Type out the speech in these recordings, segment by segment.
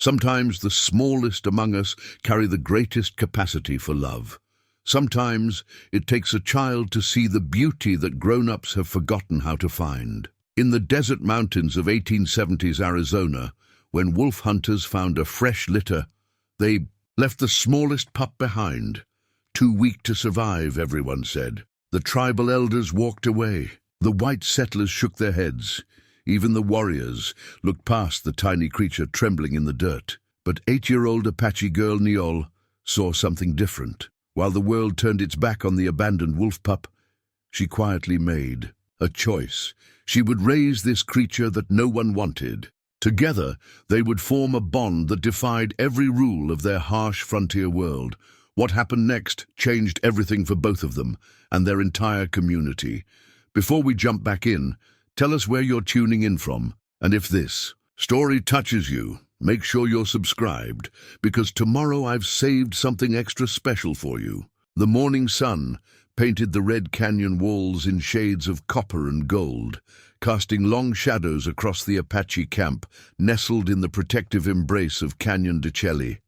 Sometimes the smallest among us carry the greatest capacity for love. Sometimes it takes a child to see the beauty that grown-ups have forgotten how to find. In the desert mountains of 1870s Arizona, when wolf hunters found a fresh litter, they left the smallest pup behind. Too weak to survive, everyone said. The tribal elders walked away. The white settlers shook their heads. Even the warriors looked past the tiny creature trembling in the dirt. But 8-year-old Apache girl Niyol saw something different. While the world turned its back on the abandoned wolf pup, she quietly made a choice. She would raise this creature that no one wanted. Together, they would form a bond that defied every rule of their harsh frontier world. What happened next changed everything for both of them and their entire community. Before we jump back in, tell us where you're tuning in from, and if this story touches you, make sure you're subscribed, because tomorrow I've saved something extra special for you. The morning sun painted the red canyon walls in shades of copper and gold, casting long shadows across the Apache camp, nestled in the protective embrace of Canyon de Chelly.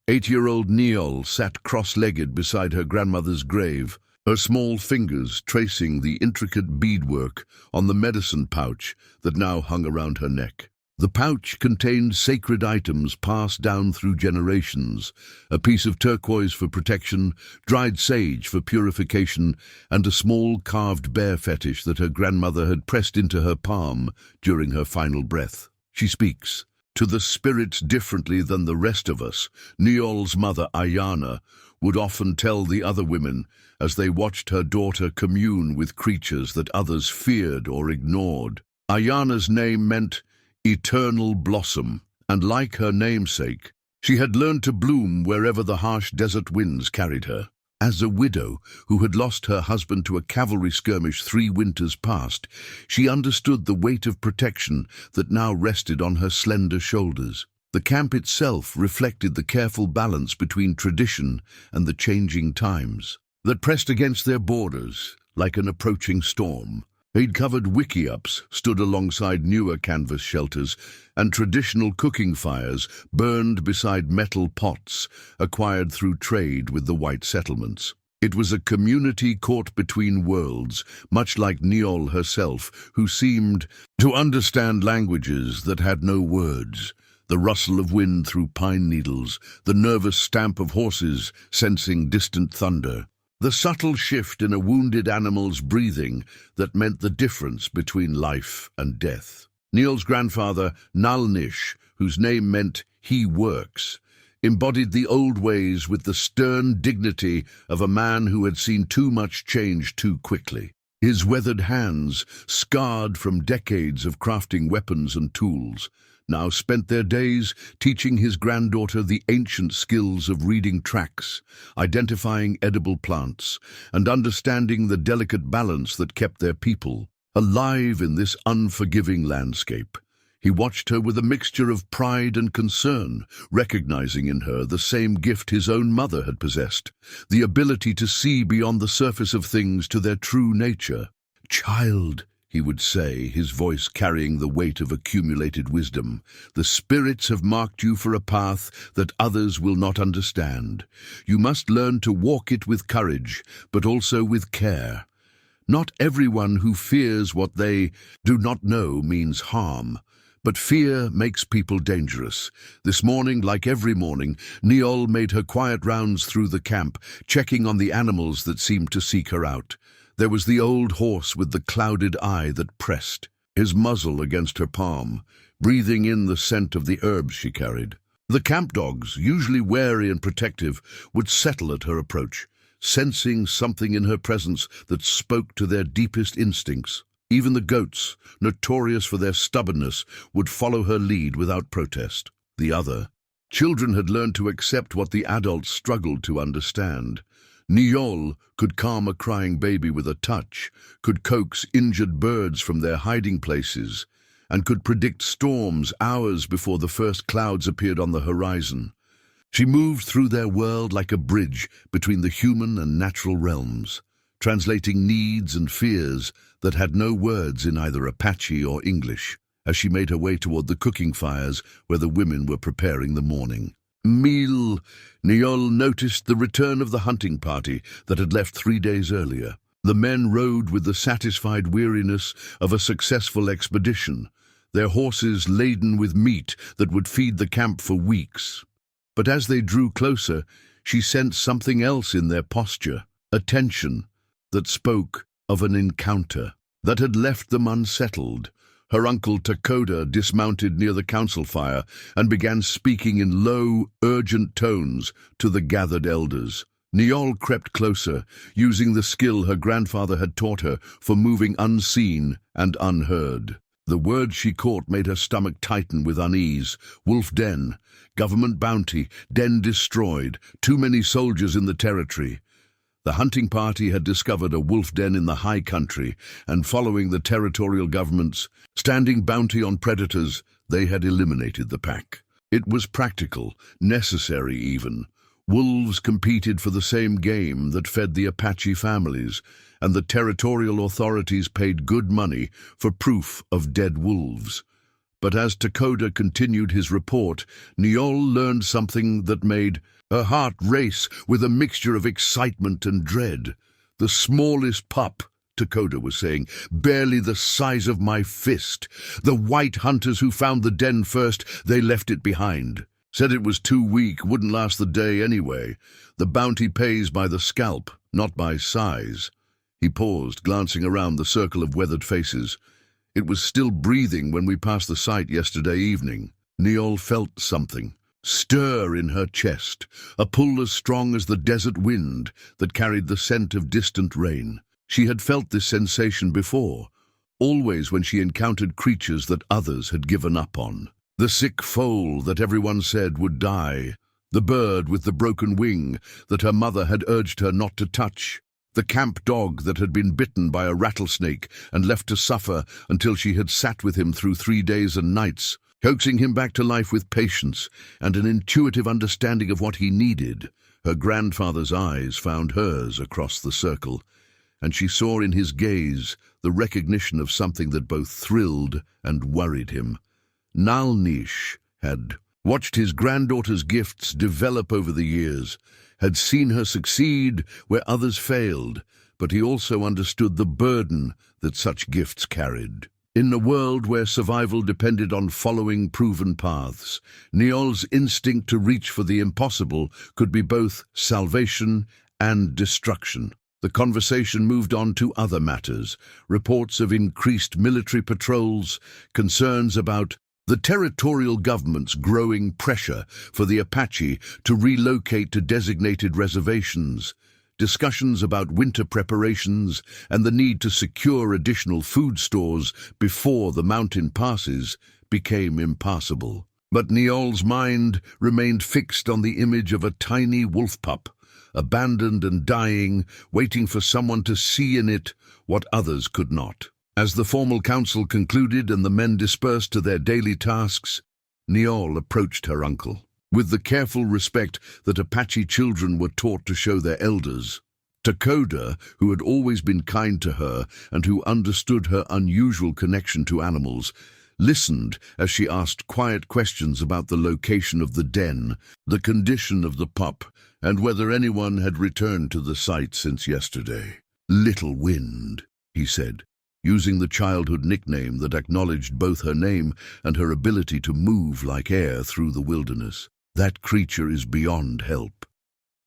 8-year-old Niyol sat cross-legged beside her grandmother's grave, her small fingers tracing the intricate beadwork on the medicine pouch that now hung around her neck. The pouch contained sacred items passed down through generations, a piece of turquoise for protection, dried sage for purification, and a small carved bear fetish that her grandmother had pressed into her palm during her final breath. She speaks to the spirits differently than the rest of us. Niyol's mother, Ayana, would often tell the other women as they watched her daughter commune with creatures that others feared or ignored. Ayana's name meant eternal blossom, and like her namesake, she had learned to bloom wherever the harsh desert winds carried her. As a widow who had lost her husband to a cavalry skirmish 3 winters past, she understood the weight of protection that now rested on her slender shoulders. The camp itself reflected the careful balance between tradition and the changing times that pressed against their borders like an approaching storm. Aid-covered wickiups stood alongside newer canvas shelters, and traditional cooking fires burned beside metal pots acquired through trade with the white settlements. It was a community caught between worlds, much like Niyol herself, who seemed to understand languages that had no words. The rustle of wind through pine needles, the nervous stamp of horses sensing distant thunder. The subtle shift in a wounded animal's breathing that meant the difference between life and death. Niyol's grandfather, Nalnish, whose name meant "he works," embodied the old ways with the stern dignity of a man who had seen too much change too quickly. His weathered hands, scarred from decades of crafting weapons and tools, now spent their days teaching his granddaughter the ancient skills of reading tracks, identifying edible plants, and understanding the delicate balance that kept their people alive in this unforgiving landscape. He watched her with a mixture of pride and concern, recognizing in her the same gift his own mother had possessed, the ability to see beyond the surface of things to their true nature. "Child," he would say, his voice carrying the weight of accumulated wisdom, "the spirits have marked you for a path that others will not understand. You must learn to walk it with courage, but also with care. Not everyone who fears what they do not know means harm, but fear makes people dangerous." This morning, like every morning, Niyol made her quiet rounds through the camp, checking on the animals that seemed to seek her out. There was the old horse with the clouded eye that pressed, his muzzle against her palm, breathing in the scent of the herbs she carried. The camp dogs, usually wary and protective, would settle at her approach, sensing something in her presence that spoke to their deepest instincts. Even the goats, notorious for their stubbornness, would follow her lead without protest. The other children had learned to accept what the adults struggled to understand. Niyol could calm a crying baby with a touch, could coax injured birds from their hiding places, and could predict storms hours before the first clouds appeared on the horizon. She moved through their world like a bridge between the human and natural realms, translating needs and fears that had no words in either Apache or English. as she made her way toward the cooking fires where the women were preparing the morning meal. Niyol noticed the return of the hunting party that had left 3 days earlier. The men rode with the satisfied weariness of a successful expedition, their horses laden with meat that would feed the camp for weeks. But as they drew closer, she sensed something else in their posture, a tension that spoke of an encounter that had left them unsettled. Her uncle Takoda dismounted near the council fire and began speaking in low, urgent tones to the gathered elders. Niyol crept closer, using the skill her grandfather had taught her for moving unseen and unheard. The words she caught made her stomach tighten with unease. Wolf den, government bounty, den destroyed, too many soldiers in the territory. The hunting party had discovered a wolf den in the high country, and following the territorial government's standing bounty on predators, they had eliminated the pack. It was practical, necessary even. Wolves competed for the same game that fed the Apache families, and the territorial authorities paid good money for proof of dead wolves. But as Takoda continued his report, Niyol learned something that made her heart race with a mixture of excitement and dread. The smallest pup, Takoda was saying, barely the size of my fist. The white hunters who found the den first, they left it behind. Said it was too weak, wouldn't last the day anyway. The bounty pays by the scalp, not by size. He paused, glancing around the circle of weathered faces. It was still breathing when we passed the site yesterday evening. Niyol felt something stir in her chest, a pull as strong as the desert wind that carried the scent of distant rain. She had felt this sensation before, always when she encountered creatures that others had given up on. The sick foal that everyone said would die, the bird with the broken wing that her mother had urged her not to touch, the camp dog that had been bitten by a rattlesnake and left to suffer until she had sat with him through 3 days and nights, coaxing him back to life with patience and an intuitive understanding of what he needed. Her grandfather's eyes found hers across the circle, and she saw in his gaze the recognition of something that both thrilled and worried him. Nalnish had watched his granddaughter's gifts develop over the years, had seen her succeed where others failed, but he also understood the burden that such gifts carried. In a world where survival depended on following proven paths, Niyol's instinct to reach for the impossible could be both salvation and destruction. The conversation moved on to other matters, reports of increased military patrols, concerns about the territorial government's growing pressure for the Apache to relocate to designated reservations, discussions about winter preparations and the need to secure additional food stores before the mountain passes became impassable. But Niyol's mind remained fixed on the image of a tiny wolf pup, abandoned and dying, waiting for someone to see in it what others could not. As the formal council concluded and the men dispersed to their daily tasks, Niyol approached her uncle with the careful respect that Apache children were taught to show their elders. Takoda, who had always been kind to her and who understood her unusual connection to animals, listened as she asked quiet questions about the location of the den, the condition of the pup, and whether anyone had returned to the site since yesterday. "Little Wind," he said, using the childhood nickname that acknowledged both her name and her ability to move like air through the wilderness. "That creature is beyond help.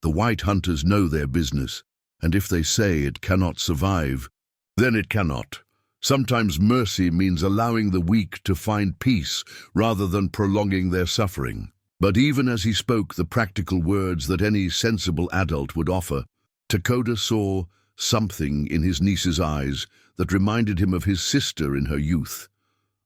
The white hunters know their business, and if they say it cannot survive, then it cannot. Sometimes mercy means allowing the weak to find peace rather than prolonging their suffering." But even as he spoke the practical words that any sensible adult would offer, Takoda saw something in his niece's eyes that reminded him of his sister in her youth,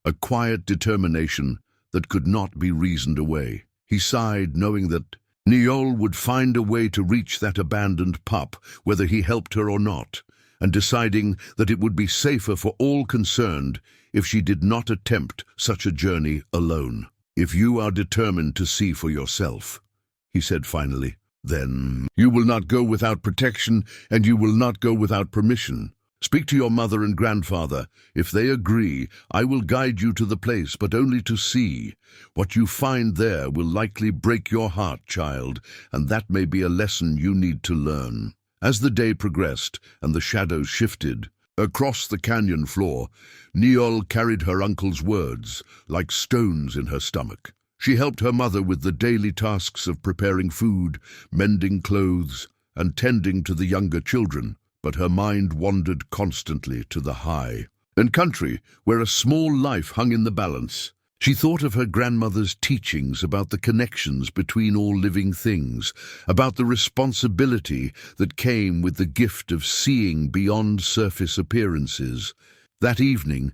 a quiet determination that could not be reasoned away. He sighed, knowing that Niyol would find a way to reach that abandoned pup, whether he helped her or not, and deciding that it would be safer for all concerned if she did not attempt such a journey alone. "If you are determined to see for yourself," he said finally, "then you will not go without protection and you will not go without permission. Speak to your mother and grandfather. If they agree, I will guide you to the place, but only to see. What you find there will likely break your heart, child, and that may be a lesson you need to learn." As the day progressed and the shadows shifted, across the canyon floor, Niyol carried her uncle's words like stones in her stomach. She helped her mother with the daily tasks of preparing food, mending clothes, and tending to the younger children, but her mind wandered constantly to the high and country where a small life hung in the balance. She thought of her grandmother's teachings about the connections between all living things, about the responsibility that came with the gift of seeing beyond surface appearances. That evening,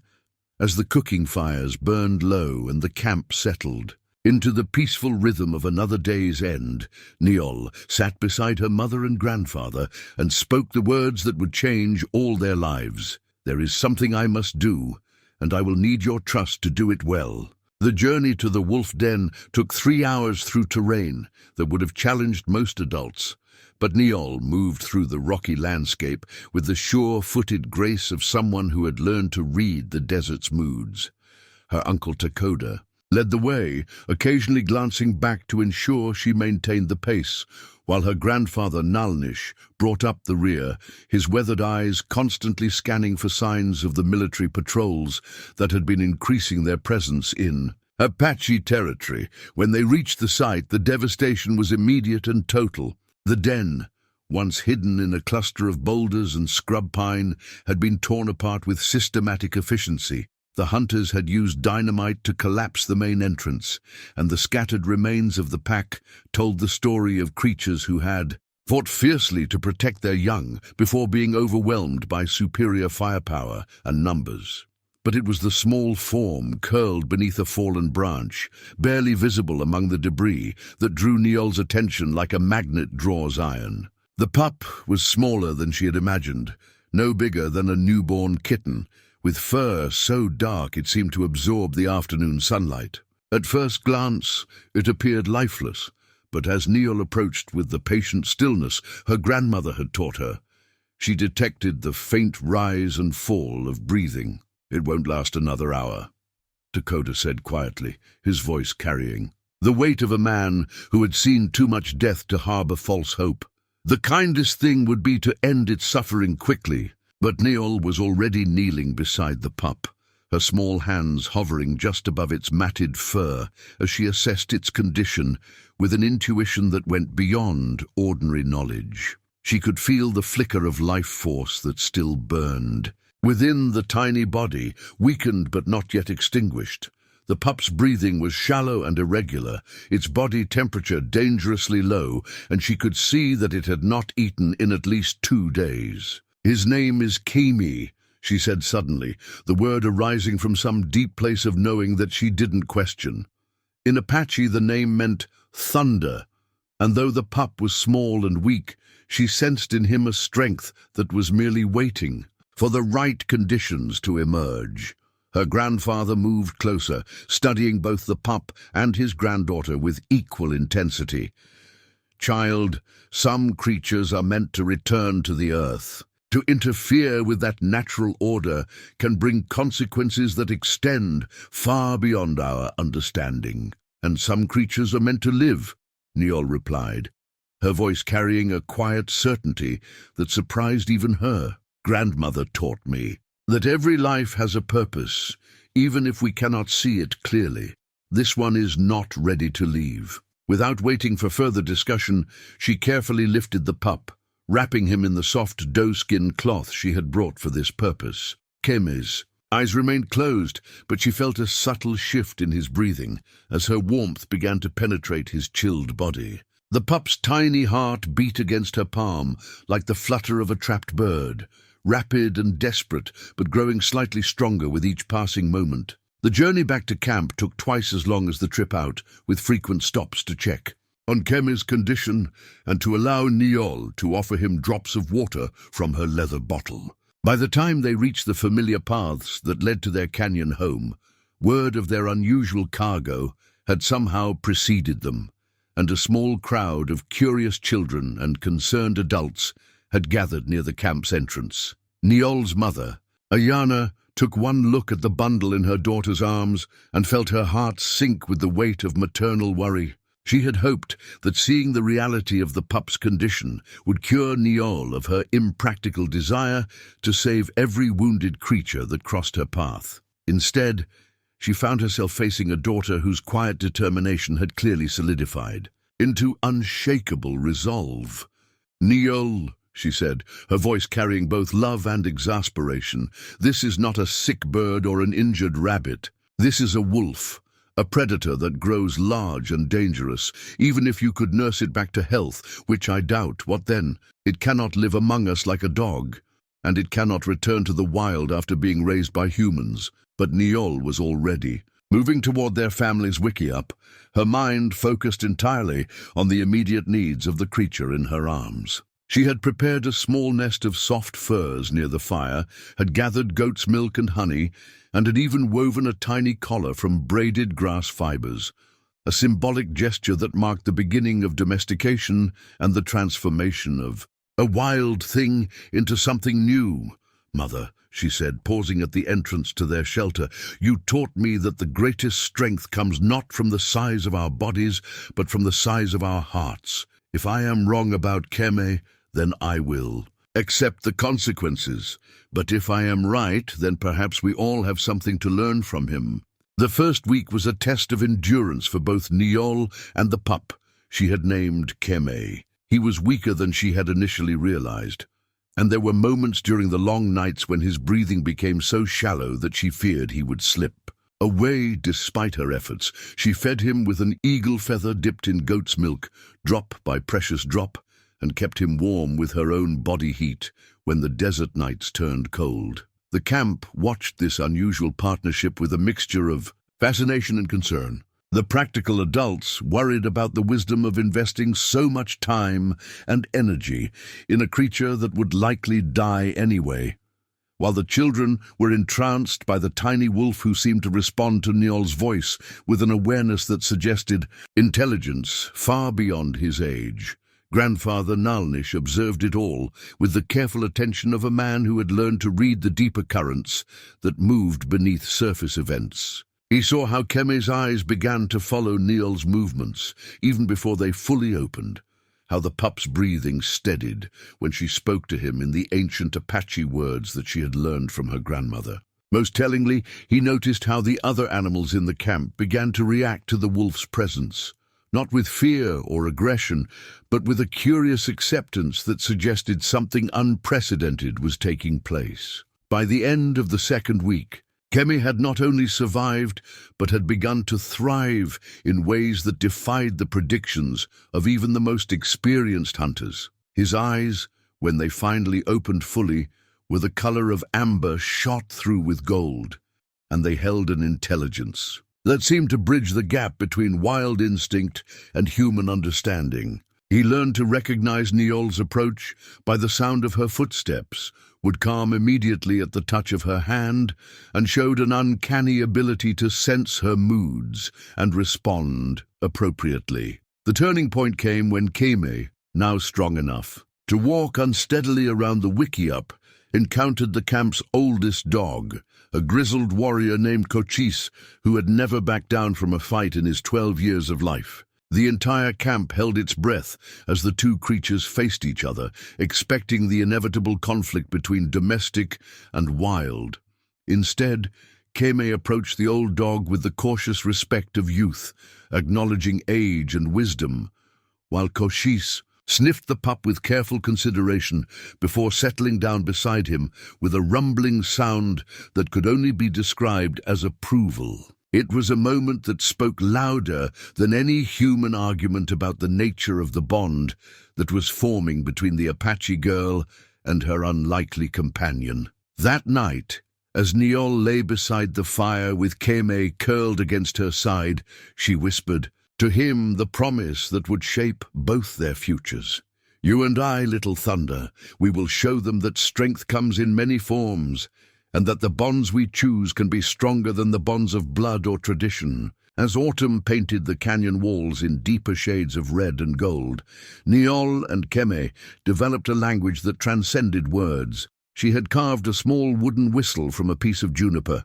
as the cooking fires burned low and the camp settled into the peaceful rhythm of another day's end, Niyol sat beside her mother and grandfather and spoke the words that would change all their lives. "There is something I must do, and I will need your trust to do it well." The journey to the wolf den took 3 hours through terrain that would have challenged most adults, but Niyol moved through the rocky landscape with the sure-footed grace of someone who had learned to read the desert's moods. Her uncle Takoda led the way, occasionally glancing back to ensure she maintained the pace, while her grandfather Nalnish brought up the rear, his weathered eyes constantly scanning for signs of the military patrols that had been increasing their presence in Apache territory. When they reached the site, the devastation was immediate and total. The den, once hidden in a cluster of boulders and scrub pine, had been torn apart with systematic efficiency. The hunters had used dynamite to collapse the main entrance, and the scattered remains of the pack told the story of creatures who had fought fiercely to protect their young before being overwhelmed by superior firepower and numbers. But it was the small form curled beneath a fallen branch, barely visible among the debris, that drew Niyol's attention like a magnet draws iron. The pup was smaller than she had imagined, no bigger than a newborn kitten, with fur so dark it seemed to absorb the afternoon sunlight. At first glance, it appeared lifeless, but as Niyol approached with the patient stillness her grandmother had taught her, she detected the faint rise and fall of breathing. "It won't last another hour," Takoda said quietly, his voice carrying the weight of a man who had seen too much death to harbor false hope. The kindest thing would be to end its suffering quickly. But Niyol was already kneeling beside the pup, her small hands hovering just above its matted fur as she assessed its condition with an intuition that went beyond ordinary knowledge. She could feel the flicker of life force that still burned within the tiny body, weakened but not yet extinguished. The pup's breathing was shallow and irregular, its body temperature dangerously low, and she could see that it had not eaten in at least 2 days. "His name is Kimi," she said suddenly, the word arising from some deep place of knowing that she didn't question. In Apache the name meant thunder, and though the pup was small and weak, she sensed in him a strength that was merely waiting for the right conditions to emerge. Her grandfather moved closer, studying both the pup and his granddaughter with equal intensity. "Child, some creatures are meant to return to the earth. To interfere with that natural order can bring consequences that extend far beyond our understanding. And some creatures are meant to live," Niyol replied, her voice carrying a quiet certainty that surprised even her. "Grandmother taught me that every life has a purpose, even if we cannot see it clearly. This one is not ready to leave." Without waiting for further discussion, she carefully lifted the pup, wrapping him in the soft doe-skin cloth she had brought for this purpose. Kemi's eyes remained closed, but she felt a subtle shift in his breathing as her warmth began to penetrate his chilled body. The pup's tiny heart beat against her palm like the flutter of a trapped bird, rapid and desperate, but growing slightly stronger with each passing moment. The journey back to camp took twice as long as the trip out, with frequent stops to check on Kemi's condition and to allow Niyol to offer him drops of water from her leather bottle. By the time they reached the familiar paths that led to their canyon home, word of their unusual cargo had somehow preceded them, and a small crowd of curious children and concerned adults had gathered near the camp's entrance. Niyol's mother, Ayana, took one look at the bundle in her daughter's arms and felt her heart sink with the weight of maternal worry. She had hoped that seeing the reality of the pup's condition would cure Niyol of her impractical desire to save every wounded creature that crossed her path. Instead, she found herself facing a daughter whose quiet determination had clearly solidified into unshakable resolve. "Niyol," she said, her voice carrying both love and exasperation, "this is not a sick bird or an injured rabbit. This is a wolf, a predator that grows large and dangerous. Even if you could nurse it back to health, which I doubt, what then? It cannot live among us like a dog, and it cannot return to the wild after being raised by humans." But Niyol was already moving toward their family's wickiup, her mind focused entirely on the immediate needs of the creature in her arms. She had prepared a small nest of soft furs near the fire, had gathered goat's milk and honey, and had even woven a tiny collar from braided grass fibers, a symbolic gesture that marked the beginning of domestication and the transformation of a wild thing into something new. "Mother," she said, pausing at the entrance to their shelter, "you taught me that the greatest strength comes not from the size of our bodies, but from the size of our hearts. If I am wrong about Keme, then I will accept the consequences. But if I am right, then perhaps we all have something to learn from him." The first week was a test of endurance for both Niyol and the pup she had named Keme. He was weaker than she had initially realized, and there were moments during the long nights when his breathing became so shallow that she feared he would slip away. Despite her efforts, she fed him with an eagle feather dipped in goat's milk, drop by precious drop, and kept him warm with her own body heat when the desert nights turned cold. The camp watched this unusual partnership with a mixture of fascination and concern. The practical adults worried about the wisdom of investing so much time and energy in a creature that would likely die anyway, while the children were entranced by the tiny wolf who seemed to respond to Niyol's voice with an awareness that suggested intelligence far beyond his age. Grandfather Nalnish observed it all with the careful attention of a man who had learned to read the deeper currents that moved beneath surface events. He saw how Keme's eyes began to follow Niyol's movements, even before they fully opened, how the pup's breathing steadied when she spoke to him in the ancient Apache words that she had learned from her grandmother. Most tellingly, he noticed how the other animals in the camp began to react to the wolf's presence, not with fear or aggression, but with a curious acceptance that suggested something unprecedented was taking place. By the end of the second week, Keme had not only survived, but had begun to thrive in ways that defied the predictions of even the most experienced hunters. His eyes, when they finally opened fully, were the color of amber shot through with gold, and they held an intelligence that seemed to bridge the gap between wild instinct and human understanding. He learned to recognize Niyol's approach by the sound of her footsteps, would calm immediately at the touch of her hand, and showed an uncanny ability to sense her moods and respond appropriately. The turning point came when Keme, now strong enough to walk unsteadily around the wickiup, encountered the camp's oldest dog, a grizzled warrior named Cochise, who had never backed down from a fight in his 12 years of life. The entire camp held its breath as the two creatures faced each other, expecting the inevitable conflict between domestic and wild. Instead, Keme approached the old dog with the cautious respect of youth, acknowledging age and wisdom, while Cochise sniffed the pup with careful consideration before settling down beside him with a rumbling sound that could only be described as approval. It was a moment that spoke louder than any human argument about the nature of the bond that was forming between the Apache girl and her unlikely companion. That night, as Niyol lay beside the fire with Keme curled against her side, she whispered to him the promise that would shape both their futures. "You and I, little thunder, we will show them that strength comes in many forms, and that the bonds we choose can be stronger than the bonds of blood or tradition." As autumn painted the canyon walls in deeper shades of red and gold, Niyol and Keme developed a language that transcended words. She had carved a small wooden whistle from a piece of juniper,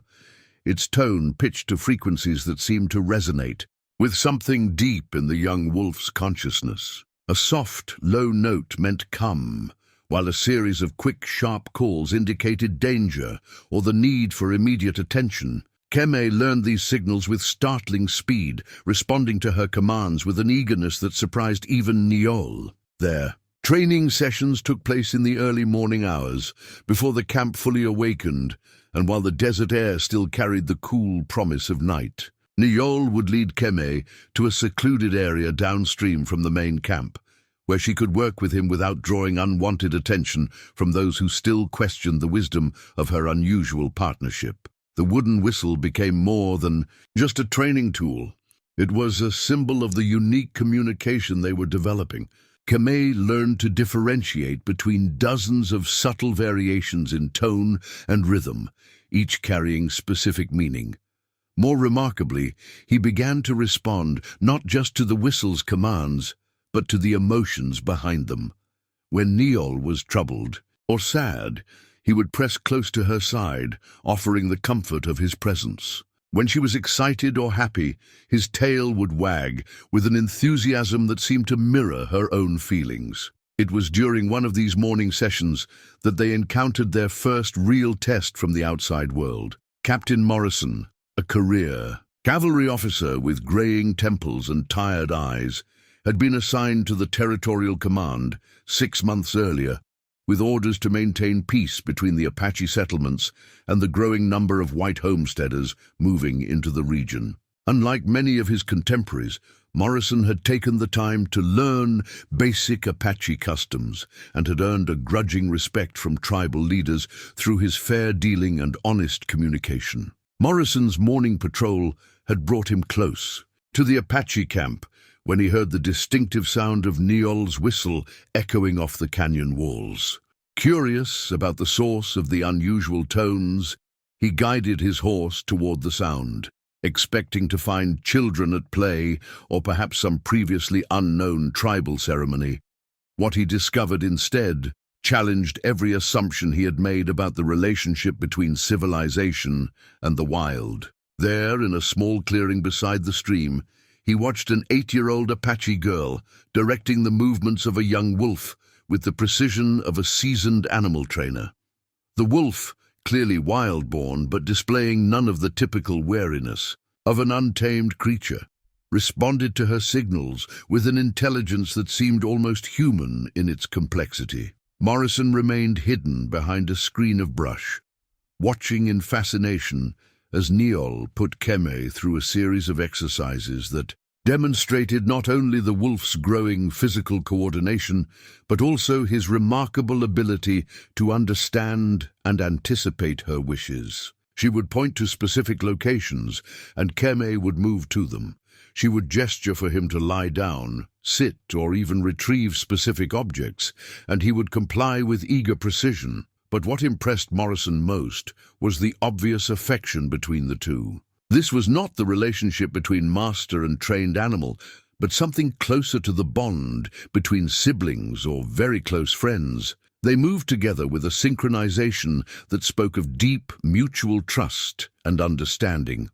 its tone pitched to frequencies that seemed to resonate with something deep in the young wolf's consciousness. A soft, low note meant come, while a series of quick, sharp calls indicated danger or the need for immediate attention. Keme learned these signals with startling speed, responding to her commands with an eagerness that surprised even Niyol. Their training sessions took place in the early morning hours, before the camp fully awakened, and while the desert air still carried the cool promise of night. Niyol would lead Keme to a secluded area downstream from the main camp, where she could work with him without drawing unwanted attention from those who still questioned the wisdom of her unusual partnership. The wooden whistle became more than just a training tool. It was a symbol of the unique communication they were developing. Keme learned to differentiate between dozens of subtle variations in tone and rhythm, each carrying specific meaning. More remarkably, he began to respond not just to the whistle's commands, but to the emotions behind them. When Niyol was troubled or sad, he would press close to her side, offering the comfort of his presence. When she was excited or happy, his tail would wag with an enthusiasm that seemed to mirror her own feelings. It was during one of these morning sessions that they encountered their first real test from the outside world. Captain Morrison, a career cavalry officer with graying temples and tired eyes, had been assigned to the Territorial Command 6 months earlier, with orders to maintain peace between the Apache settlements and the growing number of white homesteaders moving into the region. Unlike many of his contemporaries, Morrison had taken the time to learn basic Apache customs and had earned a grudging respect from tribal leaders through his fair dealing and honest communication. Morrison's morning patrol had brought him close to the Apache camp when he heard the distinctive sound of Niyol's whistle echoing off the canyon walls. Curious about the source of the unusual tones, he guided his horse toward the sound, expecting to find children at play or perhaps some previously unknown tribal ceremony. What he discovered instead challenged every assumption he had made about the relationship between civilization and the wild. There, in a small clearing beside the stream, he watched an 8-year-old Apache girl directing the movements of a young wolf with the precision of a seasoned animal trainer. The wolf, clearly wild-born but displaying none of the typical wariness of an untamed creature, responded to her signals with an intelligence that seemed almost human in its complexity. Morrison remained hidden behind a screen of brush, watching in fascination as Niyol put Keme through a series of exercises that demonstrated not only the wolf's growing physical coordination, but also his remarkable ability to understand and anticipate her wishes. She would point to specific locations, and Keme would move to them. She would gesture for him to lie down, sit, or even retrieve specific objects, and he would comply with eager precision. But what impressed Morrison most was the obvious affection between the two. This was not the relationship between master and trained animal, but something closer to the bond between siblings or very close friends. They moved together with a synchronization that spoke of deep mutual trust and understanding.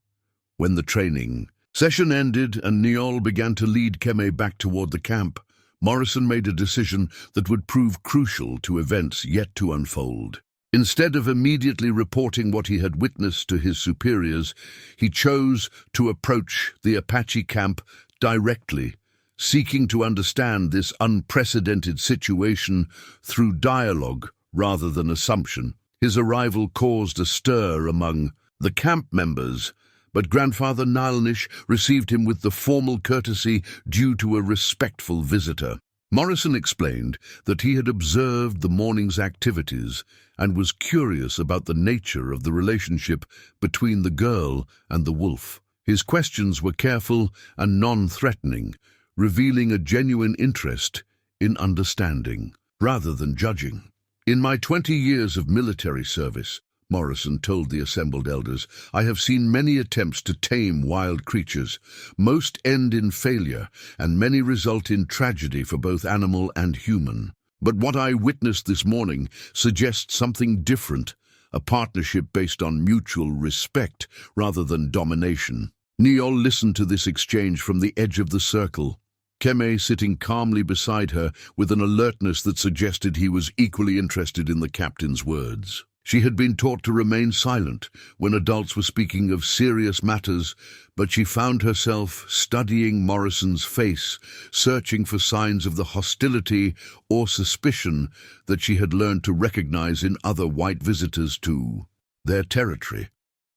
When the training session ended and Niyol began to lead Keme back toward the camp, Morrison made a decision that would prove crucial to events yet to unfold. Instead of immediately reporting what he had witnessed to his superiors, he chose to approach the Apache camp directly, seeking to understand this unprecedented situation through dialogue rather than assumption. His arrival caused a stir among the camp members, but Grandfather Nilnish received him with the formal courtesy due to a respectful visitor. Morrison explained that he had observed the morning's activities and was curious about the nature of the relationship between the girl and the wolf. His questions were careful and non-threatening, revealing a genuine interest in understanding rather than judging. "In my 20 years of military service," Morrison told the assembled elders, "I have seen many attempts to tame wild creatures. Most end in failure, and many result in tragedy for both animal and human. But what I witnessed this morning suggests something different, a partnership based on mutual respect rather than domination. Niyol listened to this exchange from the edge of the circle, Keme sitting calmly beside her with an alertness that suggested he was equally interested in the captain's words. She had been taught to remain silent when adults were speaking of serious matters, but she found herself studying Morrison's face, searching for signs of the hostility or suspicion that she had learned to recognize in other white visitors to their territory.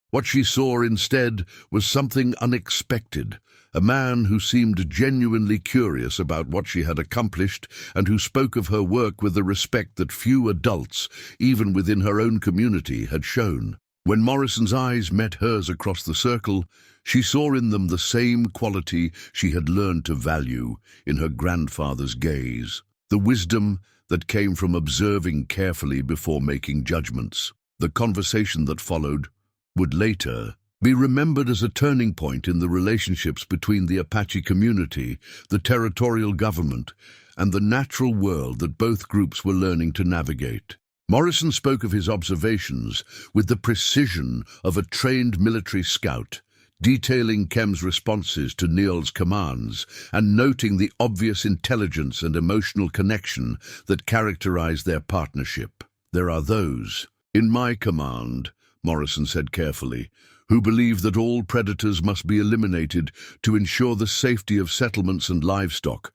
What she saw instead was something unexpected, a man who seemed genuinely curious about what she had accomplished and who spoke of her work with a respect that few adults, even within her own community, had shown. When Morrison's eyes met hers across the circle, she saw in them the same quality she had learned to value in her grandfather's gaze, the wisdom that came from observing carefully before making judgments. The conversation that followed would later be remembered as a turning point in the relationships between the Apache community, the territorial government, and the natural world that both groups were learning to navigate. Morrison spoke of his observations with the precision of a trained military scout, detailing Kem's responses to Niyol's commands and noting the obvious intelligence and emotional connection that characterized their partnership. "There are those in my command," Morrison said carefully, "who believe that all predators must be eliminated to ensure the safety of settlements and livestock.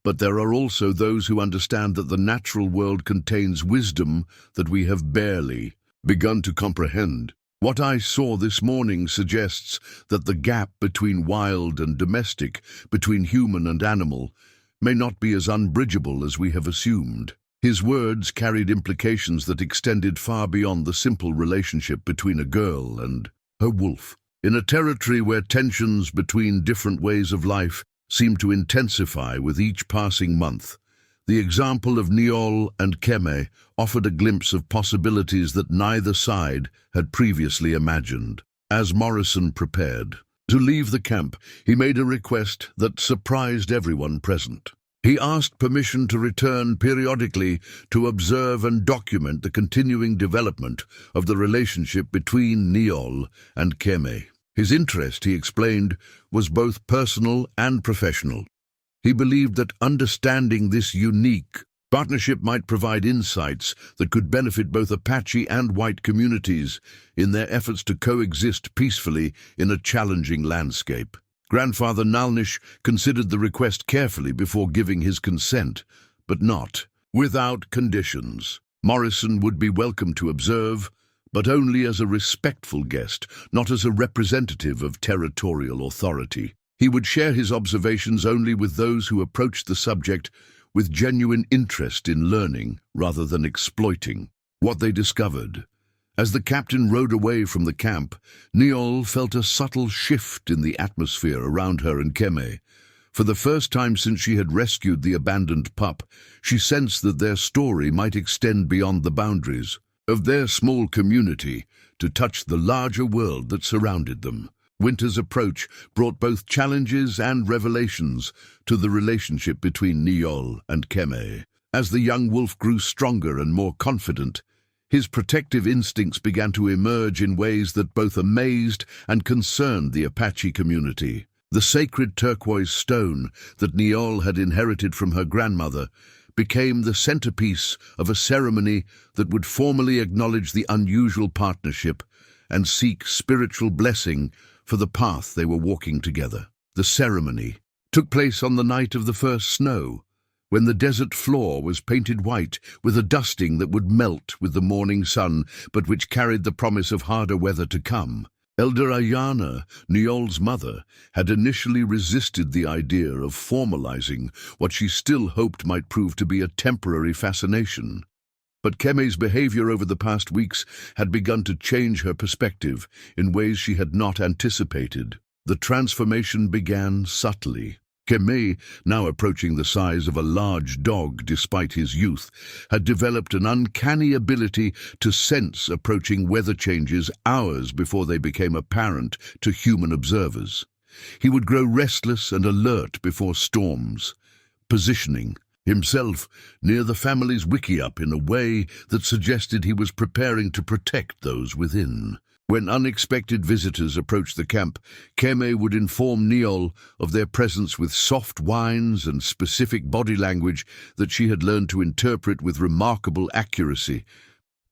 But there are also those who understand that the natural world contains wisdom that we have barely begun to comprehend. What I saw this morning suggests that the gap between wild and domestic, between human and animal, may not be as unbridgeable as we have assumed." His words carried implications that extended far beyond the simple relationship between a girl and her wolf. In a territory where tensions between different ways of life seemed to intensify with each passing month, the example of Niyol and Keme offered a glimpse of possibilities that neither side had previously imagined. As Morrison prepared to leave the camp, he made a request that surprised everyone present. He asked permission to return periodically to observe and document the continuing development of the relationship between Niyol and Keme. His interest, he explained, was both personal and professional. He believed that understanding this unique partnership might provide insights that could benefit both Apache and white communities in their efforts to coexist peacefully in a challenging landscape. Grandfather Nalnish considered the request carefully before giving his consent, but not without conditions. Morrison would be welcome to observe, but only as a respectful guest, not as a representative of territorial authority. He would share his observations only with those who approached the subject with genuine interest in learning rather than exploiting what they discovered. As the captain rode away from the camp, Niyol felt a subtle shift in the atmosphere around her and Keme. For the first time since she had rescued the abandoned pup, she sensed that their story might extend beyond the boundaries of their small community to touch the larger world that surrounded them. Winter's approach brought both challenges and revelations to the relationship between Niyol and Keme. As the young wolf grew stronger and more confident, his protective instincts began to emerge in ways that both amazed and concerned the Apache community. The sacred turquoise stone that Niyol had inherited from her grandmother became the centerpiece of a ceremony that would formally acknowledge the unusual partnership and seek spiritual blessing for the path they were walking together. The ceremony took place on the night of the first snow, when the desert floor was painted white with a dusting that would melt with the morning sun, but which carried the promise of harder weather to come. Elder Ayana, Niyol's mother, had initially resisted the idea of formalizing what she still hoped might prove to be a temporary fascination. But Keme's behavior over the past weeks had begun to change her perspective in ways she had not anticipated. The transformation began subtly. Keme, now approaching the size of a large dog despite his youth, had developed an uncanny ability to sense approaching weather changes hours before they became apparent to human observers. He would grow restless and alert before storms, positioning himself near the family's wickiup in a way that suggested he was preparing to protect those within. When unexpected visitors approached the camp, Keme would inform Niyol of their presence with soft whines and specific body language that she had learned to interpret with remarkable accuracy.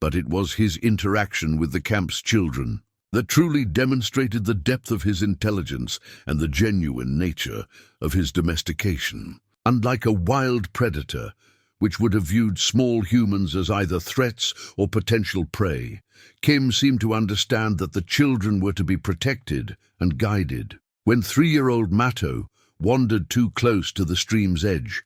But it was his interaction with the camp's children that truly demonstrated the depth of his intelligence and the genuine nature of his domestication. Unlike a wild predator, which would have viewed small humans as either threats or potential prey, Kim seemed to understand that the children were to be protected and guided. When 3-year-old Mato wandered too close to the stream's edge,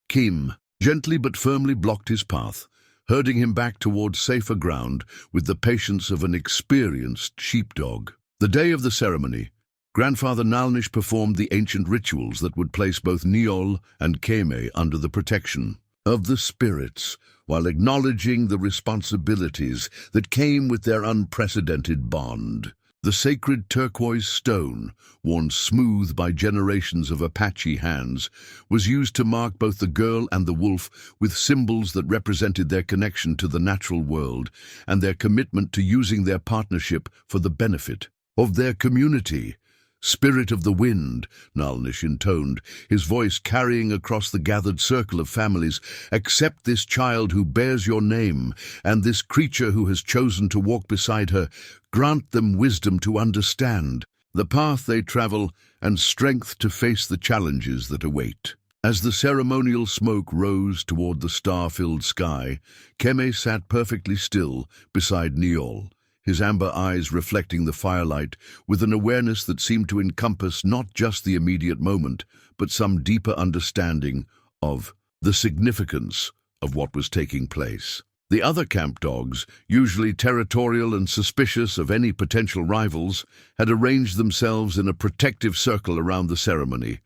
Kim gently but firmly blocked his path, herding him back towards safer ground with the patience of an experienced sheepdog. The day of the ceremony, Grandfather Nalnish performed the ancient rituals that would place both Niyol and Keme under the protection of the spirits, while acknowledging the responsibilities that came with their unprecedented bond. The sacred turquoise stone, worn smooth by generations of Apache hands, was used to mark both the girl and the wolf with symbols that represented their connection to the natural world and their commitment to using their partnership for the benefit of their community. "Spirit of the wind," Nalnish intoned, his voice carrying across the gathered circle of families, "accept this child who bears your name, and this creature who has chosen to walk beside her. Grant them wisdom to understand the path they travel and strength to face the challenges that await." As the ceremonial smoke rose toward the star-filled sky, Keme sat perfectly still beside Niyol, his amber eyes reflecting the firelight with an awareness that seemed to encompass not just the immediate moment, but some deeper understanding of the significance of what was taking place. The other camp dogs, usually territorial and suspicious of any potential rivals, had arranged themselves in a protective circle around the ceremony,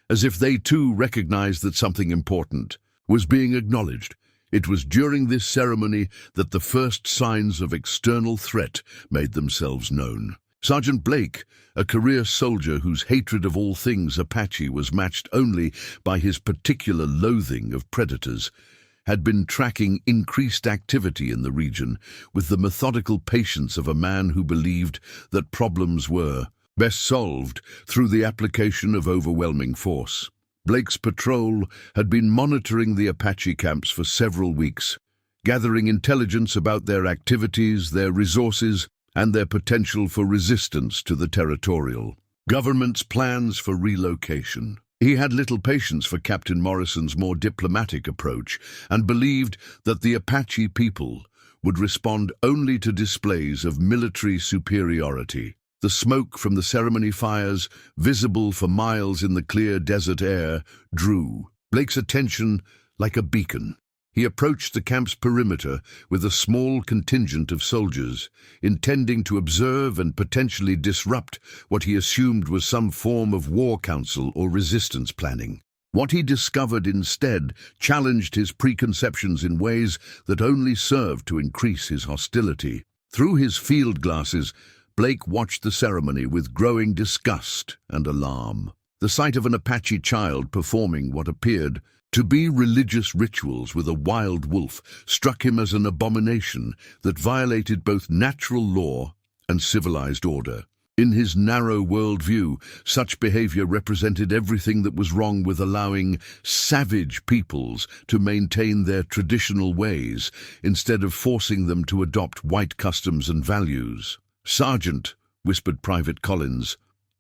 as if they too recognized that something important was being acknowledged. It was during this ceremony that the first signs of external threat made themselves known. Sergeant Blake, a career soldier whose hatred of all things Apache was matched only by his particular loathing of predators, had been tracking increased activity in the region with the methodical patience of a man who believed that problems were best solved through the application of overwhelming force. Blake's patrol had been monitoring the Apache camps for several weeks, gathering intelligence about their activities, their resources, and their potential for resistance to the territorial government's plans for relocation. He had little patience for Captain Morrison's more diplomatic approach and believed that the Apache people would respond only to displays of military superiority. The smoke from the ceremony fires, visible for miles in the clear desert air, drew Blake's attention like a beacon. He approached the camp's perimeter with a small contingent of soldiers, intending to observe and potentially disrupt what he assumed was some form of war council or resistance planning. What he discovered instead challenged his preconceptions in ways that only served to increase his hostility. Through his field glasses, Blake watched the ceremony with growing disgust and alarm. The sight of an Apache child performing what appeared to be religious rituals with a wild wolf struck him as an abomination that violated both natural law and civilized order. In his narrow worldview, such behavior represented everything that was wrong with allowing savage peoples to maintain their traditional ways instead of forcing them to adopt white customs and values. "Sergeant," whispered Private Collins,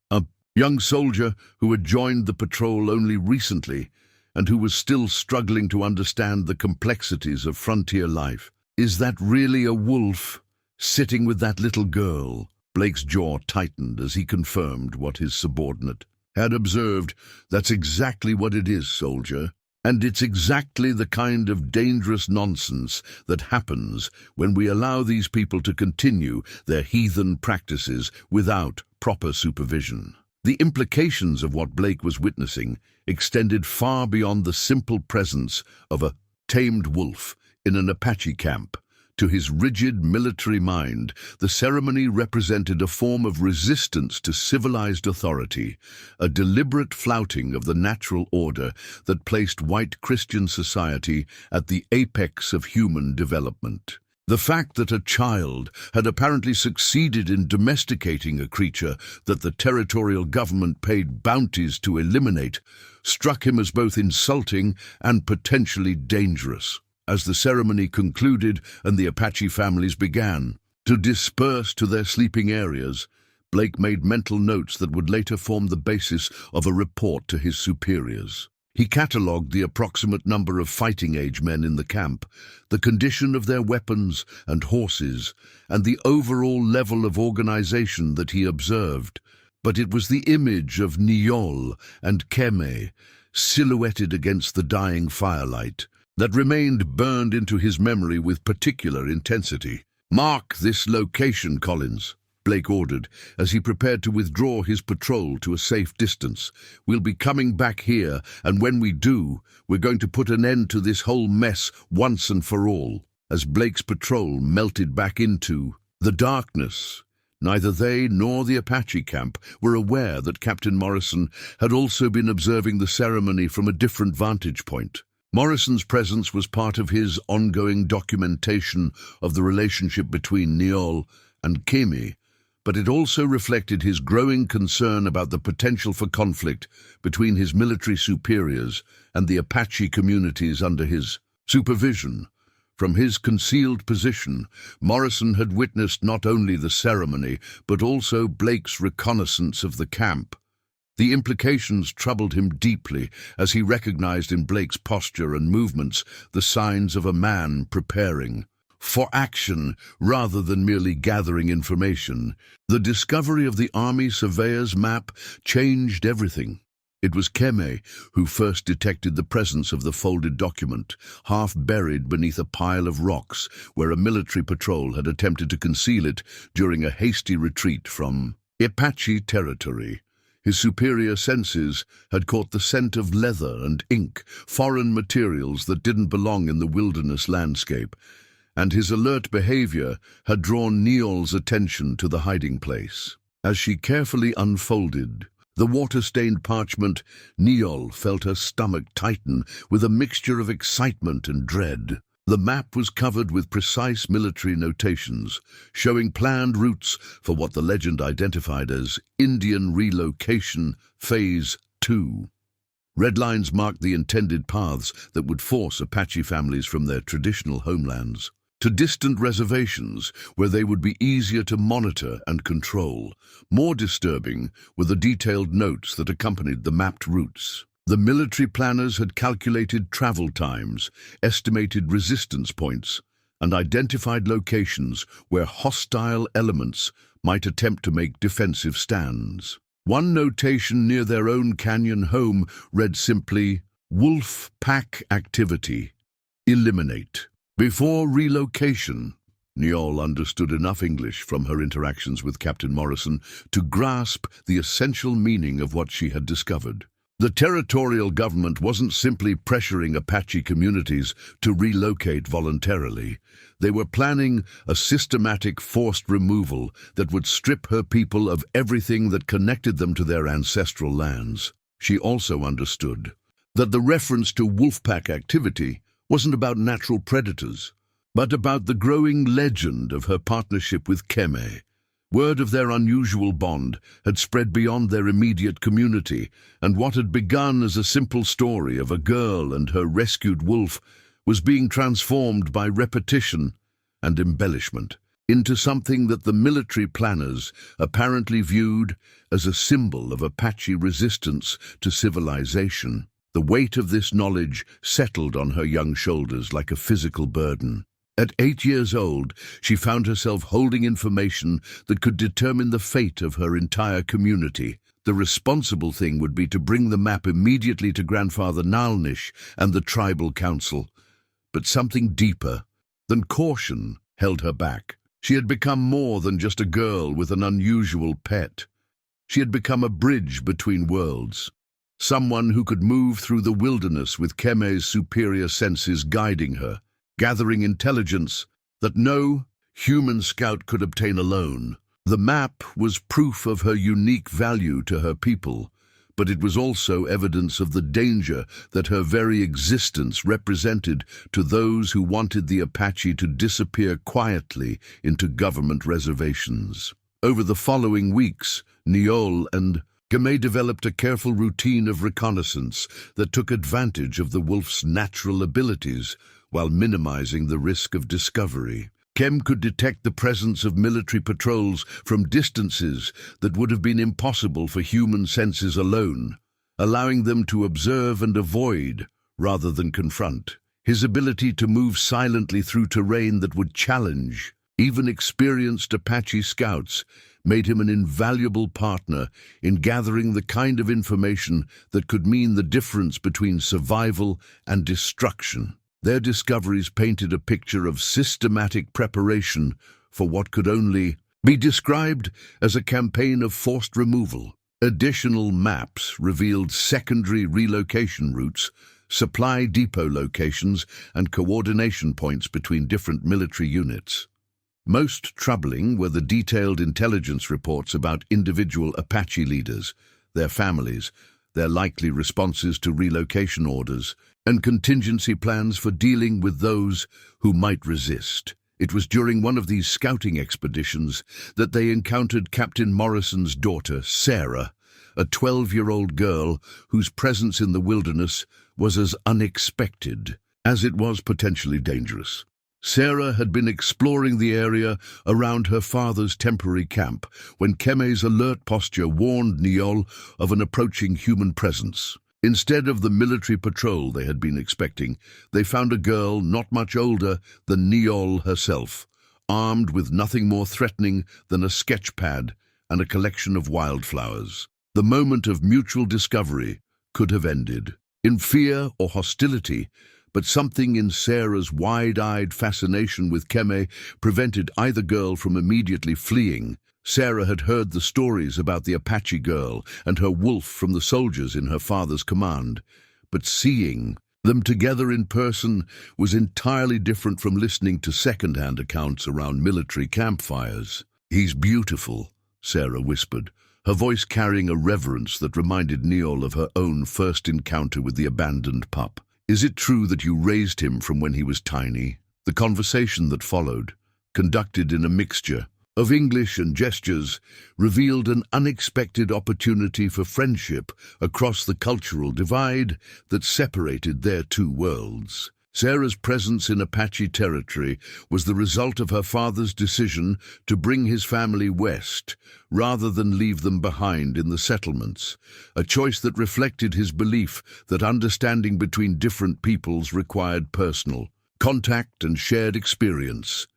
a young soldier who had joined the patrol only recently and who was still struggling to understand the complexities of frontier life. "Is that really a wolf sitting with that little girl?" Blake's jaw tightened as he confirmed what his subordinate had observed. "That's exactly what it is, soldier. And it's exactly the kind of dangerous nonsense that happens when we allow these people to continue their heathen practices without proper supervision." The implications of what Blake was witnessing extended far beyond the simple presence of a tamed wolf in an Apache camp To his rigid military mind, the ceremony represented a form of resistance to civilized authority, a deliberate flouting of the natural order that placed white Christian society at the apex of human development. The fact that a child had apparently succeeded in domesticating a creature that the territorial government paid bounties to eliminate struck him as both insulting and potentially dangerous. As the ceremony concluded and the Apache families began to disperse to their sleeping areas, Blake made mental notes that would later form the basis of a report to his superiors. He catalogued the approximate number of fighting-age men in the camp, the condition of their weapons and horses, and the overall level of organization that he observed. But it was the image of Niyol and Keme, silhouetted against the dying firelight, that remained burned into his memory with particular intensity. "Mark this location, Collins," Blake ordered, as he prepared to withdraw his patrol to a safe distance. "We'll be coming back here, and when we do, we're going to put an end to this whole mess once and for all." As Blake's patrol melted back into the darkness, neither they nor the Apache camp were aware that Captain Morrison had also been observing the ceremony from a different vantage point. Morrison's presence was part of his ongoing documentation of the relationship between Niyol and Keme, but it also reflected his growing concern about the potential for conflict between his military superiors and the Apache communities under his supervision. From his concealed position, Morrison had witnessed not only the ceremony, but also Blake's reconnaissance of the camp. The implications troubled him deeply as he recognized in Blake's posture and movements the signs of a man preparing for action rather than merely gathering information. The discovery of the Army Surveyor's map changed everything. It was Keme who first detected the presence of the folded document, half buried beneath a pile of rocks where a military patrol had attempted to conceal it during a hasty retreat from Apache territory. His superior senses had caught the scent of leather and ink, foreign materials that didn't belong in the wilderness landscape, and his alert behavior had drawn Niyol's attention to the hiding place. As she carefully unfolded the water-stained parchment, Niyol felt her stomach tighten with a mixture of excitement and dread. The map was covered with precise military notations, showing planned routes for what the legend identified as Indian Relocation Phase 2. Red lines marked the intended paths that would force Apache families from their traditional homelands to distant reservations where they would be easier to monitor and control. More disturbing were the detailed notes that accompanied the mapped routes. The military planners had calculated travel times, estimated resistance points, and identified locations where hostile elements might attempt to make defensive stands. One notation near their own canyon home read simply, "Wolf Pack Activity. Eliminate." Before relocation, Niyol understood enough English from her interactions with Captain Morrison to grasp the essential meaning of what she had discovered. The territorial government wasn't simply pressuring Apache communities to relocate voluntarily. They were planning a systematic forced removal that would strip her people of everything that connected them to their ancestral lands. She also understood that the reference to wolfpack activity wasn't about natural predators, but about the growing legend of her partnership with Keme. Word of their unusual bond had spread beyond their immediate community, and what had begun as a simple story of a girl and her rescued wolf was being transformed by repetition and embellishment into something that the military planners apparently viewed as a symbol of Apache resistance to civilization. The weight of this knowledge settled on her young shoulders like a physical burden. At 8 years old, she found herself holding information that could determine the fate of her entire community. The responsible thing would be to bring the map immediately to Grandfather Nalnish and the tribal council. But something deeper than caution held her back. She had become more than just a girl with an unusual pet. She had become a bridge between worlds. Someone who could move through the wilderness with Keme's superior senses guiding her, gathering intelligence that no human scout could obtain alone. The map was proof of her unique value to her people, but it was also evidence of the danger that her very existence represented to those who wanted the Apache to disappear quietly into government reservations. Over the following weeks, Niyol and Keme developed a careful routine of reconnaissance that took advantage of the wolf's natural abilities while minimizing the risk of discovery. Kem could detect the presence of military patrols from distances that would have been impossible for human senses alone, allowing them to observe and avoid rather than confront. His ability to move silently through terrain that would challenge even experienced Apache scouts made him an invaluable partner in gathering the kind of information that could mean the difference between survival and destruction. Their discoveries painted a picture of systematic preparation for what could only be described as a campaign of forced removal. Additional maps revealed secondary relocation routes, supply depot locations, and coordination points between different military units. Most troubling were the detailed intelligence reports about individual Apache leaders, their families, their likely responses to relocation orders, and contingency plans for dealing with those who might resist. It was during one of these scouting expeditions that they encountered Captain Morrison's daughter, Sarah, a 12-year-old girl whose presence in the wilderness was as unexpected as it was potentially dangerous. Sarah had been exploring the area around her father's temporary camp when Keme's alert posture warned Niyol of an approaching human presence. Instead of the military patrol they had been expecting, they found a girl not much older than Niyol herself, armed with nothing more threatening than a sketch pad and a collection of wildflowers. The moment of mutual discovery could have ended in fear or hostility, but something in Sarah's wide-eyed fascination with Keme prevented either girl from immediately fleeing. Sarah had heard the stories about the Apache girl and her wolf from the soldiers in her father's command, but seeing them together in person was entirely different from listening to second-hand accounts around military campfires. "He's beautiful," Sarah whispered, her voice carrying a reverence that reminded Niyol of her own first encounter with the abandoned pup. "Is it true that you raised him from when he was tiny?" The conversation that followed, conducted in a mixture of English and gestures, revealed an unexpected opportunity for friendship across the cultural divide that separated their two worlds. Sarah's presence in Apache territory was the result of her father's decision to bring his family west rather than leave them behind in the settlements, a choice that reflected his belief that understanding between different peoples required personal contact and shared experience.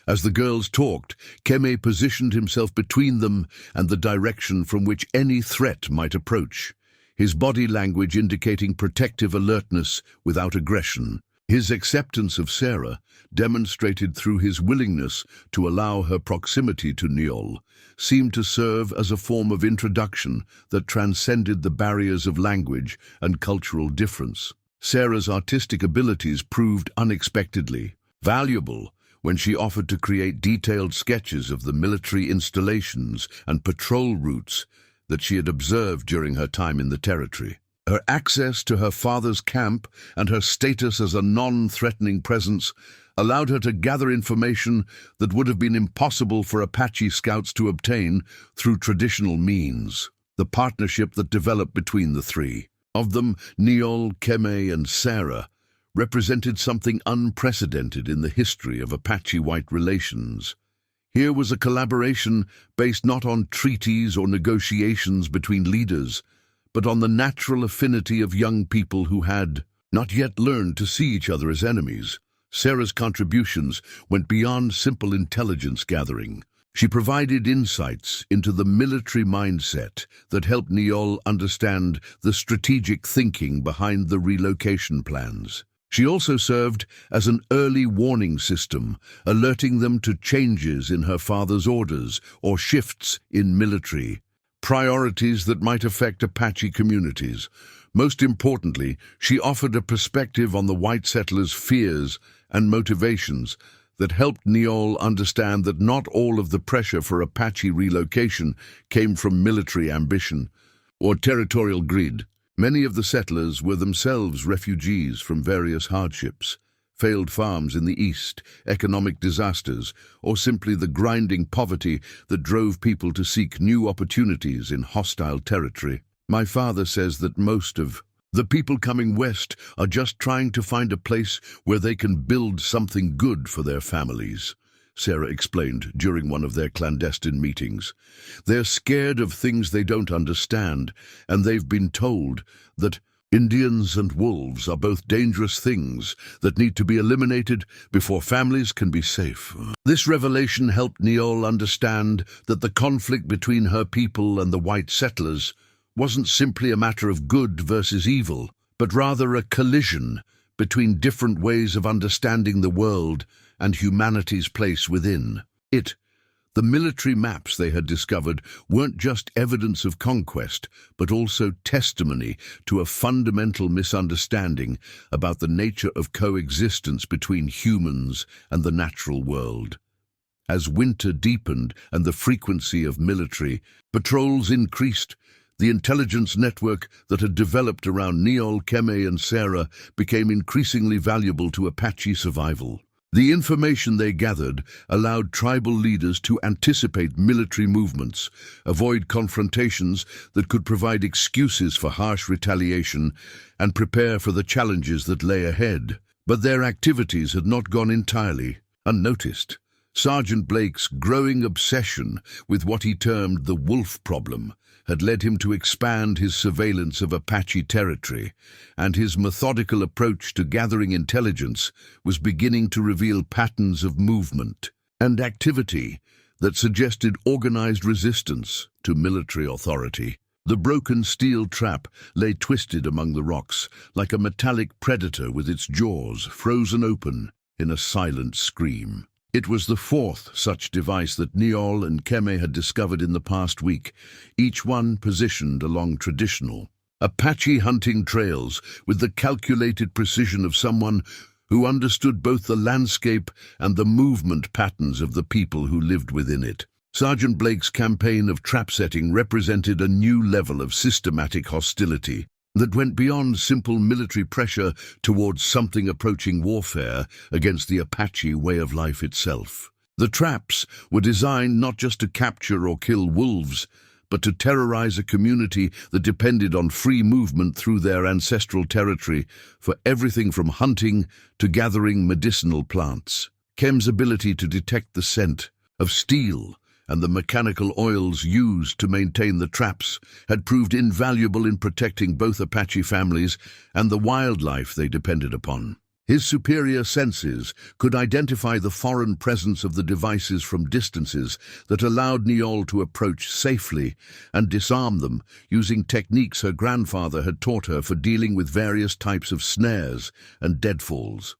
As the girls talked, Keme positioned himself between them and the direction from which any threat might approach, his body language indicating protective alertness without aggression. His acceptance of Sarah, demonstrated through his willingness to allow her proximity to Niyol, seemed to serve as a form of introduction that transcended the barriers of language and cultural difference. Sarah's artistic abilities proved unexpectedly valuable when she offered to create detailed sketches of the military installations and patrol routes that she had observed during her time in the territory. Her access to her father's camp and her status as a non-threatening presence allowed her to gather information that would have been impossible for Apache scouts to obtain through traditional means. The partnership that developed between the three of them, Niyol, Keme, and Sarah, represented something unprecedented in the history of Apache-white relations. Here was a collaboration based not on treaties or negotiations between leaders, but on the natural affinity of young people who had not yet learned to see each other as enemies. Sarah's contributions went beyond simple intelligence gathering. She provided insights into the military mindset that helped Niyol understand the strategic thinking behind the relocation plans. She also served as an early warning system, alerting them to changes in her father's orders or shifts in military priorities that might affect Apache communities. Most importantly, she offered a perspective on the white settlers' fears and motivations that helped Niyol understand that not all of the pressure for Apache relocation came from military ambition or territorial greed. Many of the settlers were themselves refugees from various hardships, failed farms in the east, economic disasters, or simply the grinding poverty that drove people to seek new opportunities in hostile territory. My father says that most of the people coming west are just trying to find a place where they can build something good for their families, Sarah explained during one of their clandestine meetings. They're scared of things they don't understand, and they've been told that Indians and wolves are both dangerous things that need to be eliminated before families can be safe. This revelation helped Niyol understand that the conflict between her people and the white settlers wasn't simply a matter of good versus evil, but rather a collision between different ways of understanding the world and humanity's place within it. The military maps they had discovered weren't just evidence of conquest, but also testimony to a fundamental misunderstanding about the nature of coexistence between humans and the natural world. As winter deepened and the frequency of military patrols increased, the intelligence network that had developed around Niyol, Keme, and Sarah became increasingly valuable to Apache survival. The information they gathered allowed tribal leaders to anticipate military movements, avoid confrontations that could provide excuses for harsh retaliation, and prepare for the challenges that lay ahead. But their activities had not gone entirely unnoticed. Sergeant Blake's growing obsession with what he termed the wolf problem had led him to expand his surveillance of Apache territory, and his methodical approach to gathering intelligence was beginning to reveal patterns of movement and activity that suggested organized resistance to military authority. The broken steel trap lay twisted among the rocks, like a metallic predator with its jaws frozen open in a silent scream. It was the fourth such device that Niyol and Keme had discovered in the past week, each one positioned along traditional Apache hunting trails with the calculated precision of someone who understood both the landscape and the movement patterns of the people who lived within it. Sergeant Blake's campaign of trap setting represented a new level of systematic hostility that went beyond simple military pressure towards something approaching warfare against the Apache way of life itself. The traps were designed not just to capture or kill wolves, but to terrorize a community that depended on free movement through their ancestral territory for everything from hunting to gathering medicinal plants. Kem's ability to detect the scent of steel and the mechanical oils used to maintain the traps had proved invaluable in protecting both Apache families and the wildlife they depended upon. His superior senses could identify the foreign presence of the devices from distances that allowed Niyol to approach safely and disarm them using techniques her grandfather had taught her for dealing with various types of snares and deadfalls.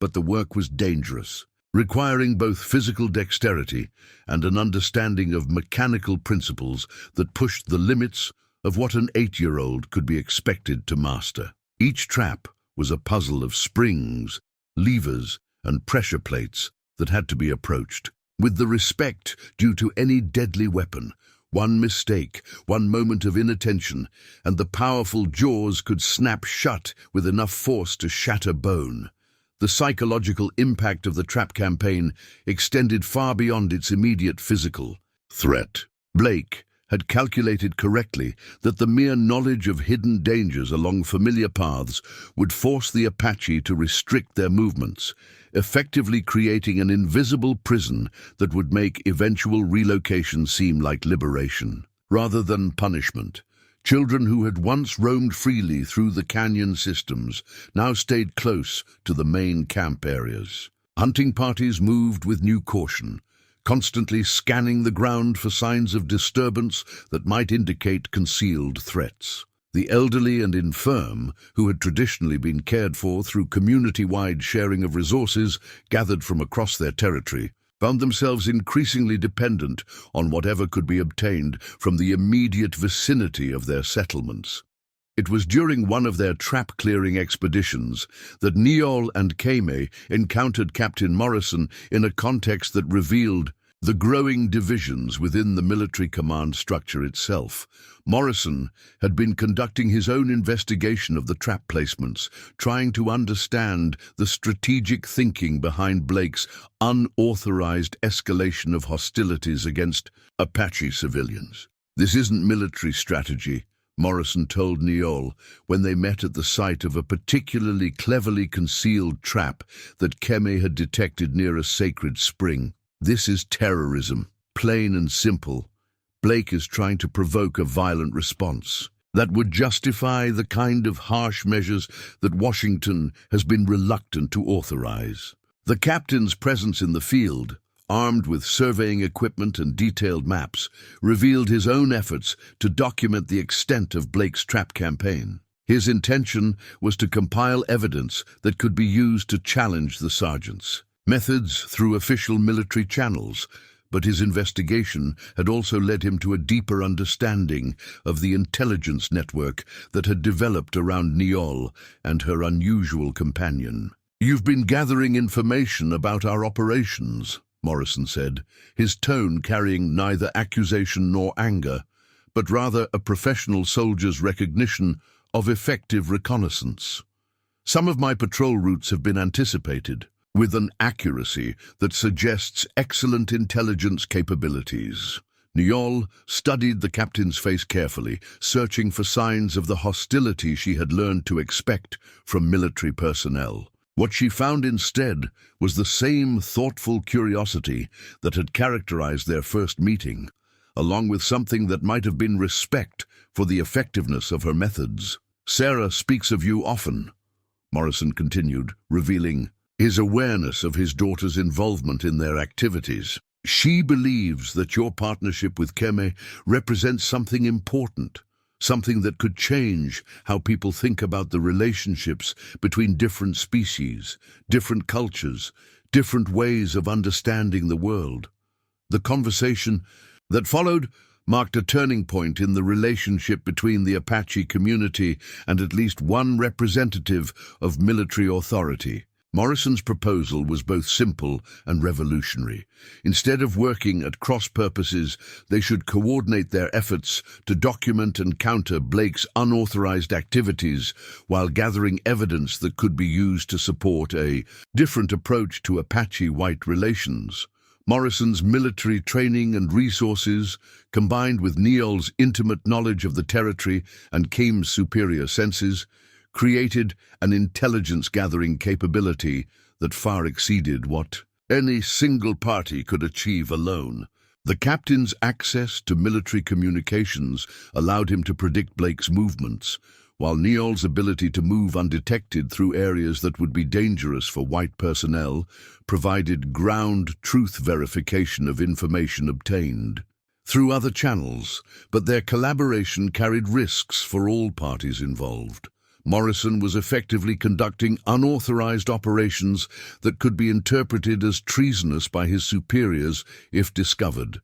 But the work was dangerous, requiring both physical dexterity and an understanding of mechanical principles that pushed the limits of what an 8-year-old could be expected to master. Each trap was a puzzle of springs, levers, and pressure plates that had to be approached with the respect due to any deadly weapon. One mistake, one moment of inattention, and the powerful jaws could snap shut with enough force to shatter bone. The psychological impact of the trap campaign extended far beyond its immediate physical threat. Blake had calculated correctly that the mere knowledge of hidden dangers along familiar paths would force the Apache to restrict their movements, effectively creating an invisible prison that would make eventual relocation seem like liberation, rather than punishment. Children who had once roamed freely through the canyon systems now stayed close to the main camp areas. Hunting parties moved with new caution, constantly scanning the ground for signs of disturbance that might indicate concealed threats. The elderly and infirm, who had traditionally been cared for through community-wide sharing of resources gathered from across their territory, found themselves increasingly dependent on whatever could be obtained from the immediate vicinity of their settlements. It was during one of their trap-clearing expeditions that Niyol and Kame encountered Captain Morrison in a context that revealed the growing divisions within the military command structure itself. Morrison had been conducting his own investigation of the trap placements, trying to understand the strategic thinking behind Blake's unauthorized escalation of hostilities against Apache civilians. "This isn't military strategy," Morrison told Niyol when they met at the site of a particularly cleverly concealed trap that Keme had detected near a sacred spring. "This is terrorism, plain and simple. Blake is trying to provoke a violent response that would justify the kind of harsh measures that Washington has been reluctant to authorize." The captain's presence in the field, armed with surveying equipment and detailed maps, revealed his own efforts to document the extent of Blake's trap campaign. His intention was to compile evidence that could be used to challenge the sergeant's methods through official military channels, but his investigation had also led him to a deeper understanding of the intelligence network that had developed around Niyol and her unusual companion. "You've been gathering information about our operations," Morrison said, his tone carrying neither accusation nor anger, but rather a professional soldier's recognition of effective reconnaissance. "Some of my patrol routes have been anticipated, with an accuracy that suggests excellent intelligence capabilities." Niyol studied the captain's face carefully, searching for signs of the hostility she had learned to expect from military personnel. What she found instead was the same thoughtful curiosity that had characterized their first meeting, along with something that might have been respect for the effectiveness of her methods. "Sarah speaks of you often," Morrison continued, revealing his awareness of his daughter's involvement in their activities. "She believes that your partnership with Keme represents something important, something that could change how people think about the relationships between different species, different cultures, different ways of understanding the world." The conversation that followed marked a turning point in the relationship between the Apache community and at least one representative of military authority. Morrison's proposal was both simple and revolutionary. Instead of working at cross purposes, they should coordinate their efforts to document and counter Blake's unauthorized activities while gathering evidence that could be used to support a different approach to Apache-white relations. Morrison's military training and resources, combined with Niyol's intimate knowledge of the territory and Kame's superior senses, created an intelligence-gathering capability that far exceeded what any single party could achieve alone. The captain's access to military communications allowed him to predict Blake's movements, while Niyol's ability to move undetected through areas that would be dangerous for white personnel provided ground truth verification of information obtained through other channels, but their collaboration carried risks for all parties involved. Morrison was effectively conducting unauthorized operations that could be interpreted as treasonous by his superiors if discovered.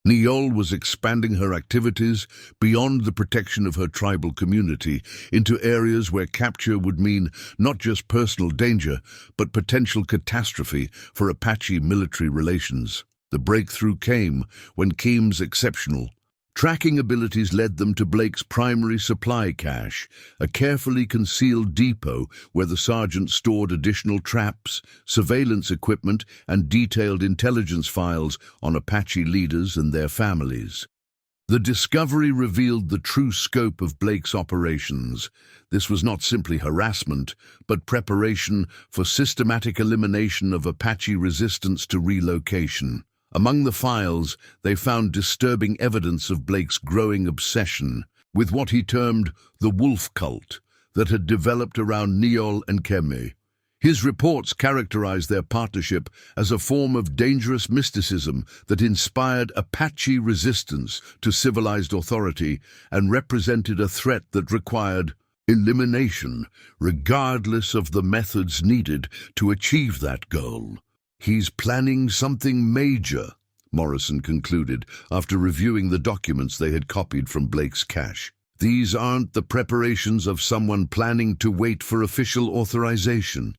Niyol was expanding her activities beyond the protection of her tribal community into areas where capture would mean not just personal danger, but potential catastrophe for Apache military relations. The breakthrough came when Kame's exceptional tracking abilities led them to Blake's primary supply cache, a carefully concealed depot where the sergeant stored additional traps, surveillance equipment, and detailed intelligence files on Apache leaders and their families. The discovery revealed the true scope of Blake's operations. This was not simply harassment, but preparation for systematic elimination of Apache resistance to relocation. Among the files, they found disturbing evidence of Blake's growing obsession with what he termed the wolf cult that had developed around Niyol and Keme. His reports characterized their partnership as a form of dangerous mysticism that inspired Apache resistance to civilized authority and represented a threat that required elimination, regardless of the methods needed to achieve that goal. "He's planning something major," Morrison concluded after reviewing the documents they had copied from Blake's cache. These aren't the preparations of someone planning to wait for official authorization.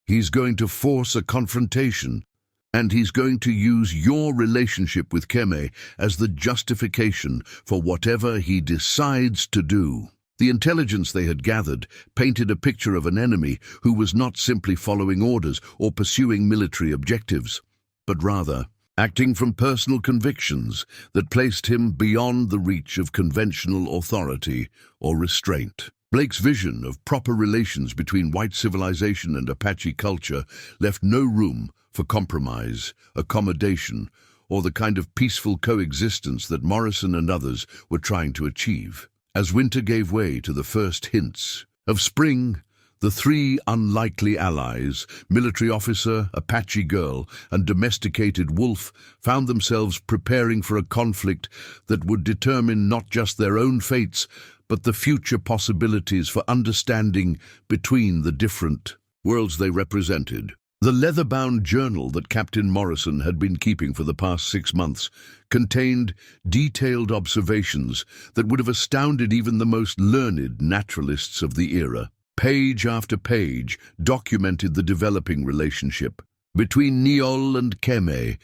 He's going to force a confrontation, and he's going to use your relationship with Keme as the justification for whatever he decides to do. The intelligence they had gathered painted a picture of an enemy who was not simply following orders or pursuing military objectives, but rather acting from personal convictions that placed him beyond the reach of conventional authority or restraint. Blake's vision of proper relations between white civilization and Apache culture left no room for compromise, accommodation, or the kind of peaceful coexistence that Morrison and others were trying to achieve. As winter gave way to the first hints of spring, the three unlikely allies, military officer, Apache girl, and domesticated wolf, found themselves preparing for a conflict that would determine not just their own fates, but the future possibilities for understanding between the different worlds they represented. The leather-bound journal that Captain Morrison had been keeping for the past 6 months contained detailed observations that would have astounded even the most learned naturalists of the era. Page after page documented the developing relationship between Niyol and Keme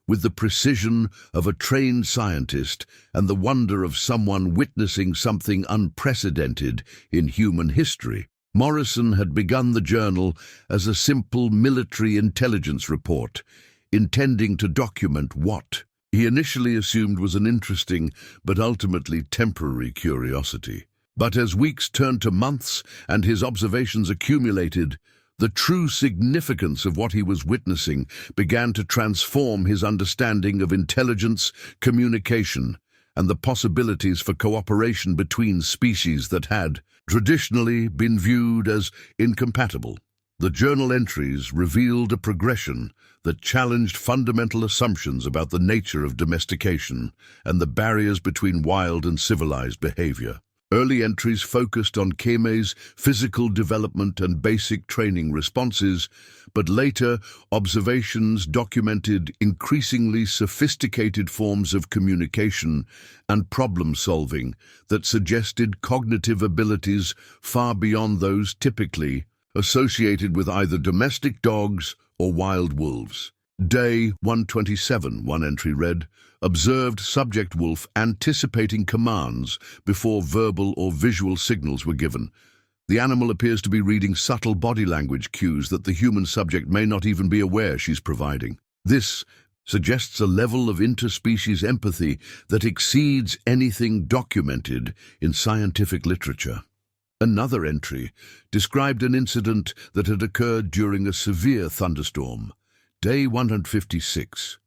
with the precision of a trained scientist and the wonder of someone witnessing something unprecedented in human history. Morrison had begun the journal as a simple military intelligence report, intending to document what he initially assumed was an interesting but ultimately temporary curiosity. But as weeks turned to months and his observations accumulated, the true significance of what he was witnessing began to transform his understanding of intelligence, communication, and the possibilities for cooperation between species that had traditionally been viewed as incompatible. The journal entries revealed a progression that challenged fundamental assumptions about the nature of domestication and the barriers between wild and civilized behavior. Early entries focused on Keme's physical development and basic training responses, but later observations documented increasingly sophisticated forms of communication and problem-solving that suggested cognitive abilities far beyond those typically associated with either domestic dogs or wild wolves. Day 127, one entry read, observed subject wolf anticipating commands before verbal or visual signals were given. The animal appears to be reading subtle body language cues that the human subject may not even be aware she's providing. This suggests a level of interspecies empathy that exceeds anything documented in scientific literature. Another entry described an incident that had occurred during a severe thunderstorm. Day 156.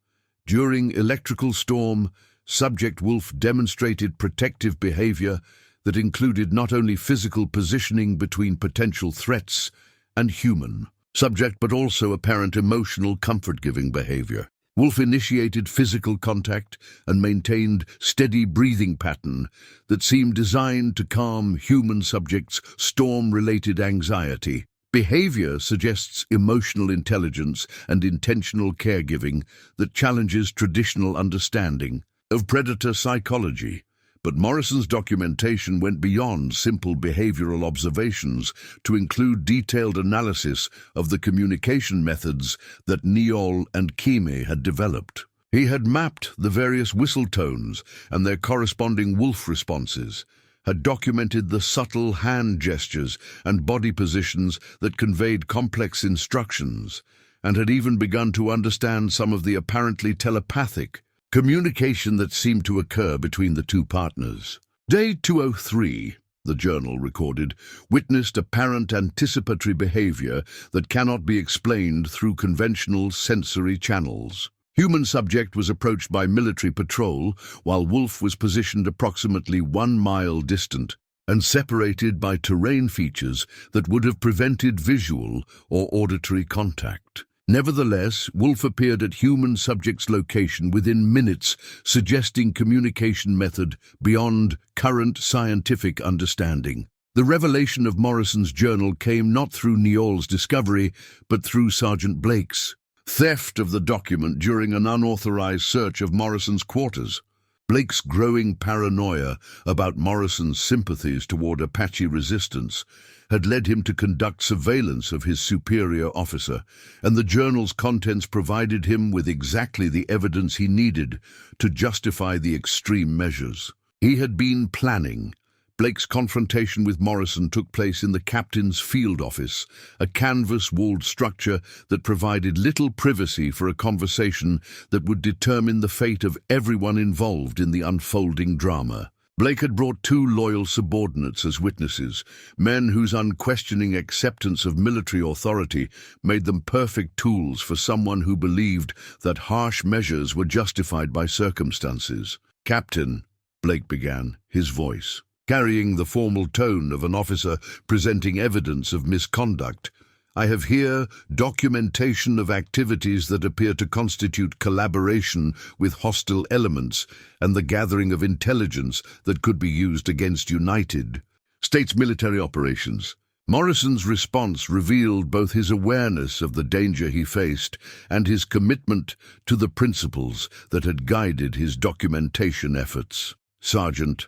During electrical storm, subject wolf demonstrated protective behavior that included not only physical positioning between potential threats and human subject, but also apparent emotional comfort-giving behavior. Wolf initiated physical contact and maintained steady breathing pattern that seemed designed to calm human subjects' storm-related anxiety. Behavior suggests emotional intelligence and intentional caregiving that challenges traditional understanding of predator psychology. But Morrison's documentation went beyond simple behavioral observations to include detailed analysis of the communication methods that Niyol and Keme had developed. He had mapped the various whistle tones and their corresponding wolf responses, had documented the subtle hand gestures and body positions that conveyed complex instructions, and had even begun to understand some of the apparently telepathic communication that seemed to occur between the two partners. Day 203, the journal recorded, witnessed apparent anticipatory behavior that cannot be explained through conventional sensory channels. Human subject was approached by military patrol, while wolf was positioned approximately 1 mile distant and separated by terrain features that would have prevented visual or auditory contact. Nevertheless, wolf appeared at human subject's location within minutes, suggesting communication method beyond current scientific understanding. The revelation of Morrison's journal came not through Niyol's discovery, but through Sergeant Blake's theft of the document during an unauthorized search of Morrison's quarters. Blake's growing paranoia about Morrison's sympathies toward Apache resistance had led him to conduct surveillance of his superior officer, and the journal's contents provided him with exactly the evidence he needed to justify the extreme measures. He had been planning. Blake's confrontation with Morrison took place in the captain's field office, a canvas-walled structure that provided little privacy for a conversation that would determine the fate of everyone involved in the unfolding drama. Blake had brought two loyal subordinates as witnesses, men whose unquestioning acceptance of military authority made them perfect tools for someone who believed that harsh measures were justified by circumstances. "Captain," Blake began, his voice carrying the formal tone of an officer presenting evidence of misconduct, "I have here documentation of activities that appear to constitute collaboration with hostile elements and the gathering of intelligence that could be used against United States military operations." Morrison's response revealed both his awareness of the danger he faced and his commitment to the principles that had guided his documentation efforts. "Sergeant,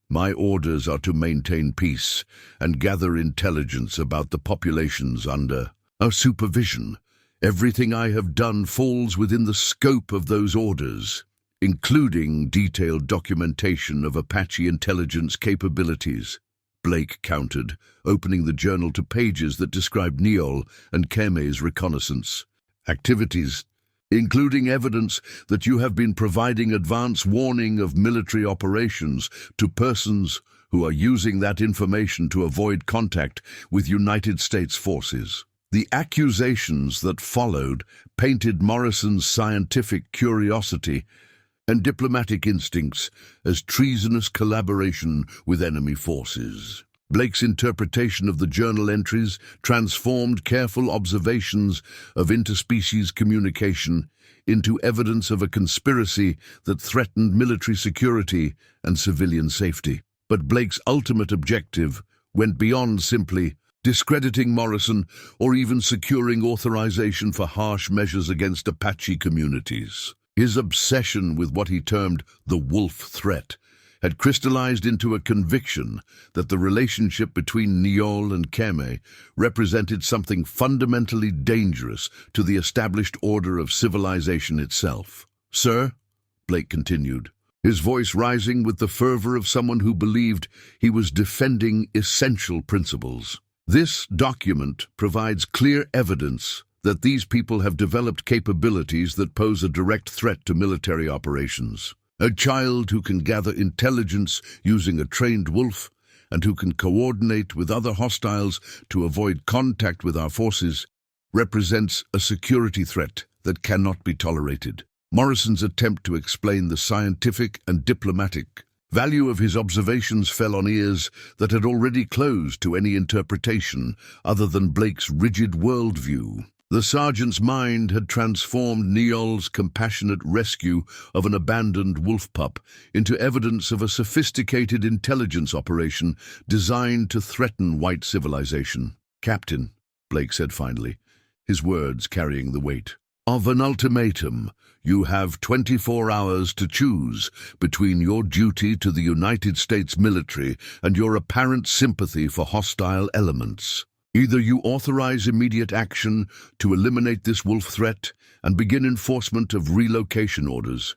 my orders are to maintain peace and gather intelligence about the populations under our supervision. Everything I have done falls within the scope of those orders, including detailed documentation of Apache intelligence capabilities," Blake countered, opening the journal to pages that described Niyol and Keme's reconnaissance activities, including evidence that you have been providing advance warning of military operations to persons who are using that information to avoid contact with United States forces. The accusations that followed painted Morrison's scientific curiosity and diplomatic instincts as treasonous collaboration with enemy forces. Blake's interpretation of the journal entries transformed careful observations of interspecies communication into evidence of a conspiracy that threatened military security and civilian safety. But Blake's ultimate objective went beyond simply discrediting Morrison or even securing authorization for harsh measures against Apache communities. His obsession with what he termed the wolf threat had crystallized into a conviction that the relationship between Niyol and Keme represented something fundamentally dangerous to the established order of civilization itself. "Sir," Blake continued, his voice rising with the fervor of someone who believed he was defending essential principles, "this document provides clear evidence that these people have developed capabilities that pose a direct threat to military operations. A child who can gather intelligence using a trained wolf and who can coordinate with other hostiles to avoid contact with our forces represents a security threat that cannot be tolerated." Morrison's attempt to explain the scientific and diplomatic value of his observations fell on ears that had already closed to any interpretation other than Blake's rigid worldview. The sergeant's mind had transformed Niyol's compassionate rescue of an abandoned wolf pup into evidence of a sophisticated intelligence operation designed to threaten white civilization. "Captain," Blake said finally, his words carrying the weight of an ultimatum, "you have 24 hours to choose between your duty to the United States military and your apparent sympathy for hostile elements. Either you authorize immediate action to eliminate this wolf threat and begin enforcement of relocation orders,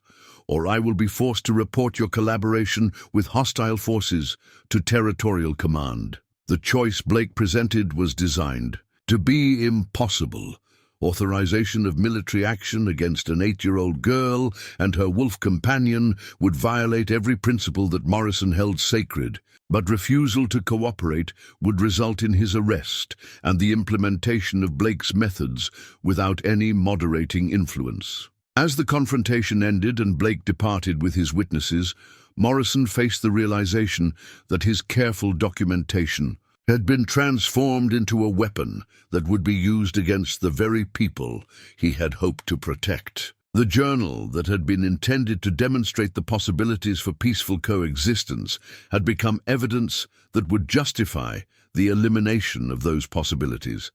or I will be forced to report your collaboration with hostile forces to Territorial Command." The choice Blake presented was designed to be impossible. Authorization of military action against an 8-year-old girl and her wolf companion would violate every principle that Morrison held sacred, but refusal to cooperate would result in his arrest and the implementation of Blake's methods without any moderating influence. As the confrontation ended and Blake departed with his witnesses, Morrison faced the realization that his careful documentation had been transformed into a weapon that would be used against the very people he had hoped to protect. The journal that had been intended to demonstrate the possibilities for peaceful coexistence had become evidence that would justify the elimination of those possibilities.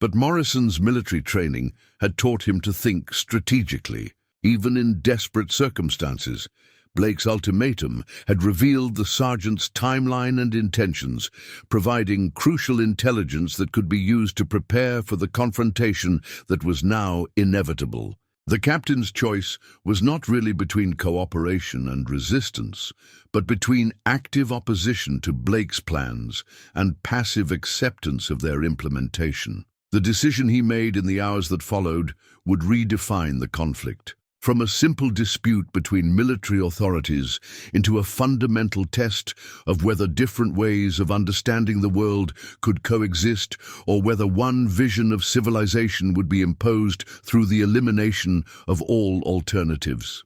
But Morrison's military training had taught him to think strategically, even in desperate circumstances. Blake's ultimatum had revealed the sergeant's timeline and intentions, providing crucial intelligence that could be used to prepare for the confrontation that was now inevitable. The captain's choice was not really between cooperation and resistance, but between active opposition to Blake's plans and passive acceptance of their implementation. The decision he made in the hours that followed would redefine the conflict. From a simple dispute between military authorities into a fundamental test of whether different ways of understanding the world could coexist, or whether one vision of civilization would be imposed through the elimination of all alternatives.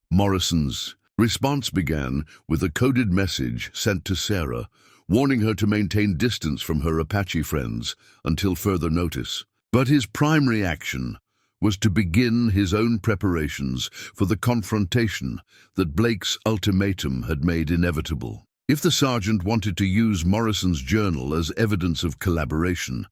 Morrison's response began with a coded message sent to Sarah, warning her to maintain distance from her Apache friends until further notice. But his primary action was to begin his own preparations for the confrontation that Blake's ultimatum had made inevitable. If the sergeant wanted to use Morrison's journal as evidence of collaboration,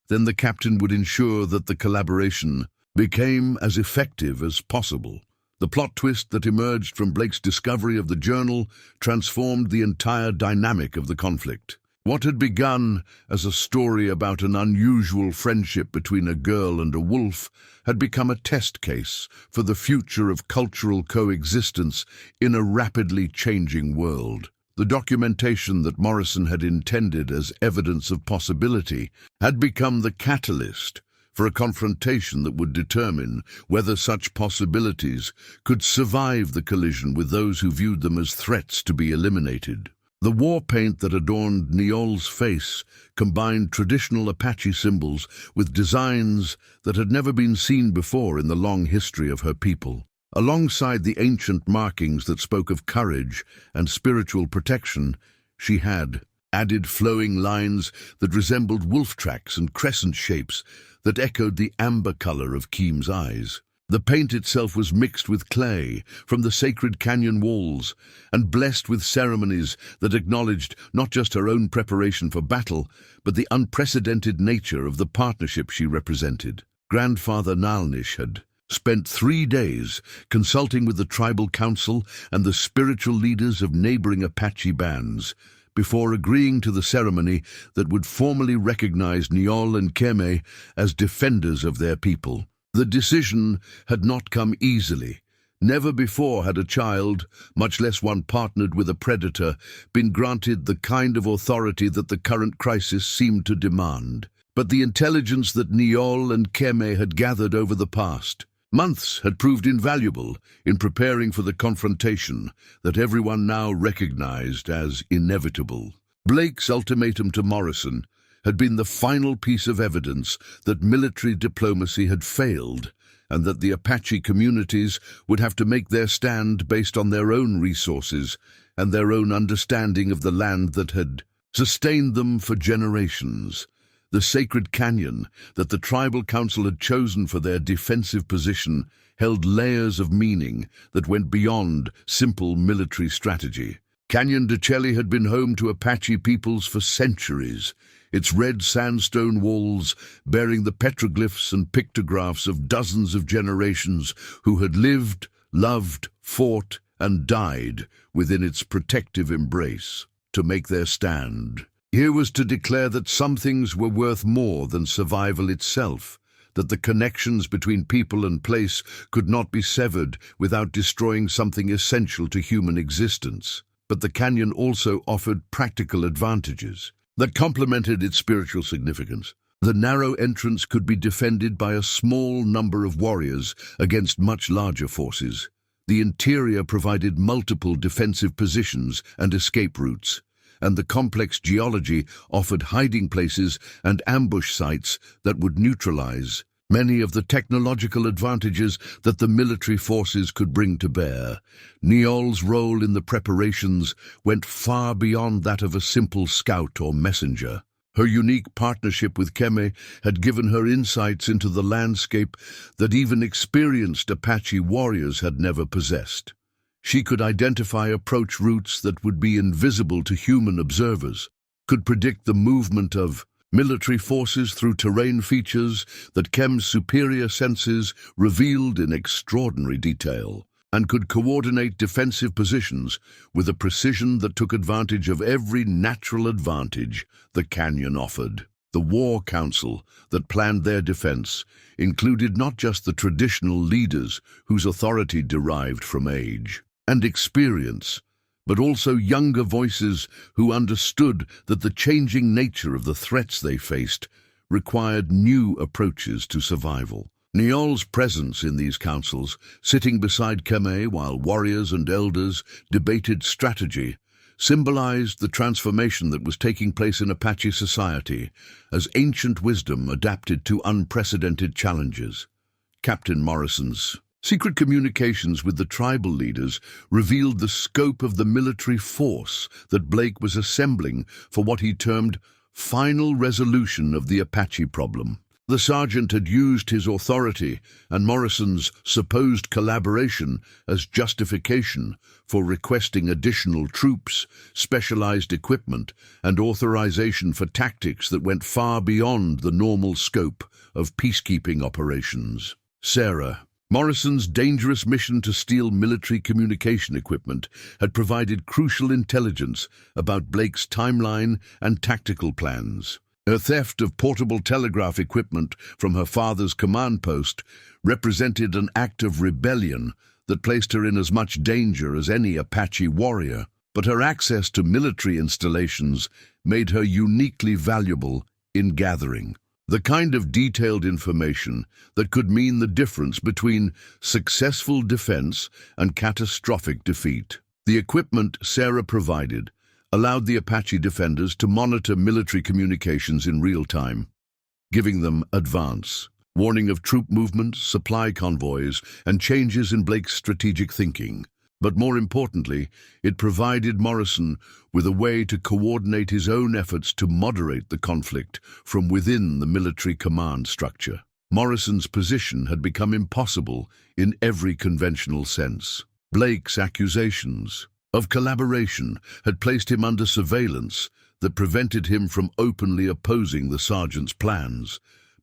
then the captain would ensure that the collaboration became as effective as possible. The plot twist that emerged from Blake's discovery of the journal transformed the entire dynamic of the conflict. What had begun as a story about an unusual friendship between a girl and a wolf had become a test case for the future of cultural coexistence in a rapidly changing world. The documentation that Morrison had intended as evidence of possibility had become the catalyst for a confrontation that would determine whether such possibilities could survive the collision with those who viewed them as threats to be eliminated. The war paint that adorned Niyol's face combined traditional Apache symbols with designs that had never been seen before in the long history of her people. Alongside the ancient markings that spoke of courage and spiritual protection, she had added flowing lines that resembled wolf tracks and crescent shapes that echoed the amber color of Keem's eyes. The paint itself was mixed with clay from the sacred canyon walls and blessed with ceremonies that acknowledged not just her own preparation for battle, but the unprecedented nature of the partnership she represented. Grandfather Nalnish had spent 3 days consulting with the tribal council and the spiritual leaders of neighboring Apache bands before agreeing to the ceremony that would formally recognize Niyol and Keme as defenders of their people. The decision had not come easily. Never before had a child, much less one partnered with a predator, been granted the kind of authority that the current crisis seemed to demand. But the intelligence that Niyol and Keme had gathered over the past months had proved invaluable in preparing for the confrontation that everyone now recognized as inevitable. Blake's ultimatum to Morrison had been the final piece of evidence that military diplomacy had failed, and that the Apache communities would have to make their stand based on their own resources and their own understanding of the land that had sustained them for generations. The sacred canyon that the tribal council had chosen for their defensive position held layers of meaning that went beyond simple military strategy. Canyon de Chelly had been home to Apache peoples for centuries, its red sandstone walls bearing the petroglyphs and pictographs of dozens of generations who had lived, loved, fought, and died within its protective embrace. To make their stand here was to declare that some things were worth more than survival itself, that the connections between people and place could not be severed without destroying something essential to human existence. But the canyon also offered practical advantages that complemented its spiritual significance. The narrow entrance could be defended by a small number of warriors against much larger forces. The interior provided multiple defensive positions and escape routes, and the complex geology offered hiding places and ambush sites that would neutralize many of the technological advantages that the military forces could bring to bear. Niyol's role in the preparations went far beyond that of a simple scout or messenger. Her unique partnership with Keme had given her insights into the landscape that even experienced Apache warriors had never possessed. She could identify approach routes that would be invisible to human observers, could predict the movement of military forces through terrain features that Kem's superior senses revealed in extraordinary detail. and could coordinate defensive positions with a precision that took advantage of every natural advantage the canyon offered. The war council that planned their defense included not just the traditional leaders whose authority derived from age and experience, but also younger voices who understood that the changing nature of the threats they faced required new approaches to survival. Niyol's presence in these councils, sitting beside Keme while warriors and elders debated strategy, symbolized the transformation that was taking place in Apache society as ancient wisdom adapted to unprecedented challenges. Captain Morrison's secret communications with the tribal leaders revealed the scope of the military force that Blake was assembling for what he termed final resolution of the Apache problem. The sergeant had used his authority and Morrison's supposed collaboration as justification for requesting additional troops, specialized equipment, and authorization for tactics that went far beyond the normal scope of peacekeeping operations. Sarah, Morrison's dangerous mission to steal military communication equipment had provided crucial intelligence about Blake's timeline and tactical plans. Her theft of portable telegraph equipment from her father's command post represented an act of rebellion that placed her in as much danger as any Apache warrior, but her access to military installations made her uniquely valuable in gathering the kind of detailed information that could mean the difference between successful defense and catastrophic defeat. The equipment Sarah provided allowed the Apache defenders to monitor military communications in real time, giving them advance warning of troop movements, supply convoys, and changes in Blake's strategic thinking. But more importantly, it provided Morrison with a way to coordinate his own efforts to moderate the conflict from within the military command structure. Morrison's position had become impossible in every conventional sense. Blake's accusations of collaboration had placed him under surveillance that prevented him from openly opposing the sergeant's plans,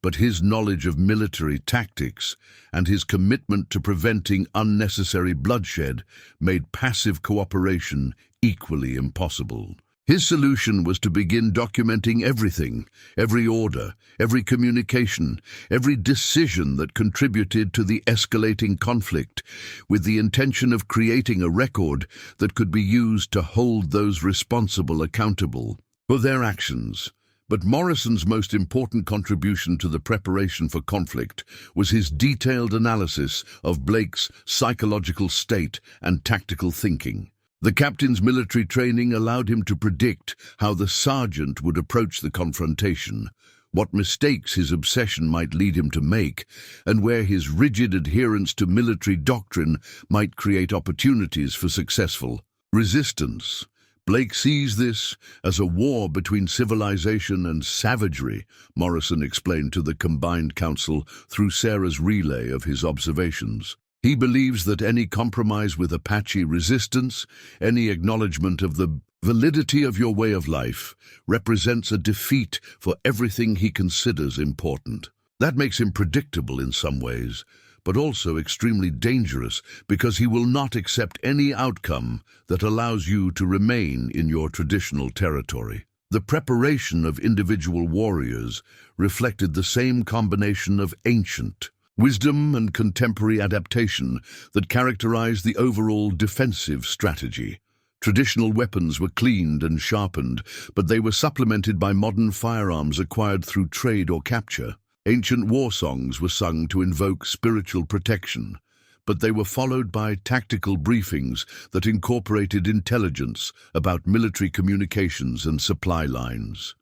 but his knowledge of military tactics and his commitment to preventing unnecessary bloodshed made passive cooperation equally impossible. His solution was to begin documenting everything, every order, every communication, every decision that contributed to the escalating conflict, with the intention of creating a record that could be used to hold those responsible accountable for their actions. But Morrison's most important contribution to the preparation for conflict was his detailed analysis of Blake's psychological state and tactical thinking. The captain's military training allowed him to predict how the sergeant would approach the confrontation, what mistakes his obsession might lead him to make, and where his rigid adherence to military doctrine might create opportunities for successful resistance. Blake sees this as a war between civilization and savagery, Morrison explained to the combined council through Sarah's relay of his observations. He believes that any compromise with Apache resistance, any acknowledgement of the validity of your way of life, represents a defeat for everything he considers important. That makes him predictable in some ways, but also extremely dangerous because he will not accept any outcome that allows you to remain in your traditional territory. The preparation of individual warriors reflected the same combination of ancient wisdom and contemporary adaptation that characterized the overall defensive strategy. Traditional weapons were cleaned and sharpened, but they were supplemented by modern firearms acquired through trade or capture. Ancient war songs were sung to invoke spiritual protection, but they were followed by tactical briefings that incorporated intelligence about military communications and supply lines.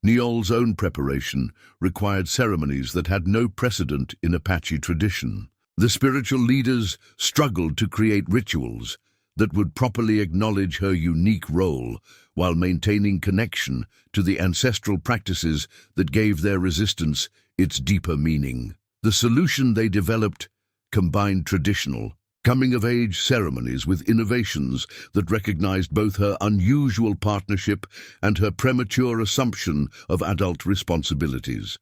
Niyol's own preparation required ceremonies that had no precedent in Apache tradition. The spiritual leaders struggled to create rituals that would properly acknowledge her unique role while maintaining connection to the ancestral practices that gave their resistance its deeper meaning. The solution they developed combined traditional, coming-of-age ceremonies with innovations that recognized both her unusual partnership and her premature assumption of adult responsibilities.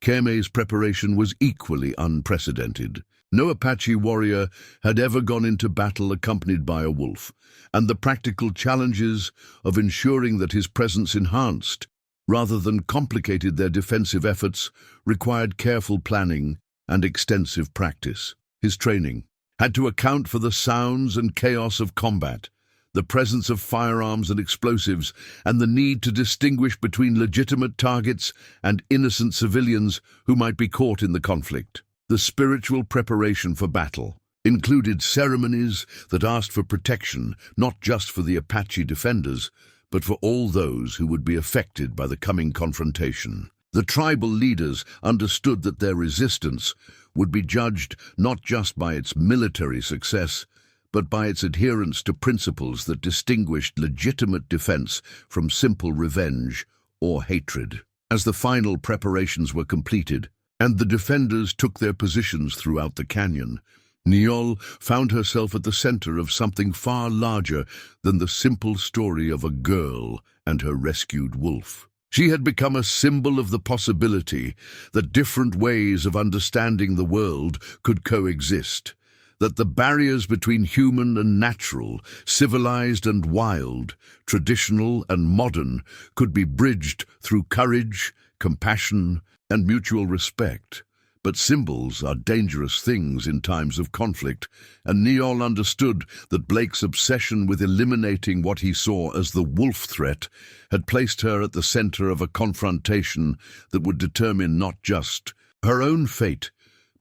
Keme's preparation was equally unprecedented. No Apache warrior had ever gone into battle accompanied by a wolf, and the practical challenges of ensuring that his presence enhanced, rather than complicated their defensive efforts, required careful planning and extensive practice. His training had to account for the sounds and chaos of combat, the presence of firearms and explosives, and the need to distinguish between legitimate targets and innocent civilians who might be caught in the conflict. The spiritual preparation for battle included ceremonies that asked for protection not just for the Apache defenders, but for all those who would be affected by the coming confrontation. The tribal leaders understood that their resistance would be judged not just by its military success, but by its adherence to principles that distinguished legitimate defense from simple revenge or hatred. As the final preparations were completed, and the defenders took their positions throughout the canyon, Niyol found herself at the center of something far larger than the simple story of a girl and her rescued wolf. She had become a symbol of the possibility that different ways of understanding the world could coexist, that the barriers between human and natural, civilized and wild, traditional and modern, could be bridged through courage, compassion, and mutual respect. But symbols are dangerous things in times of conflict, and Niyol understood that Blake's obsession with eliminating what he saw as the wolf threat had placed her at the center of a confrontation that would determine not just her own fate,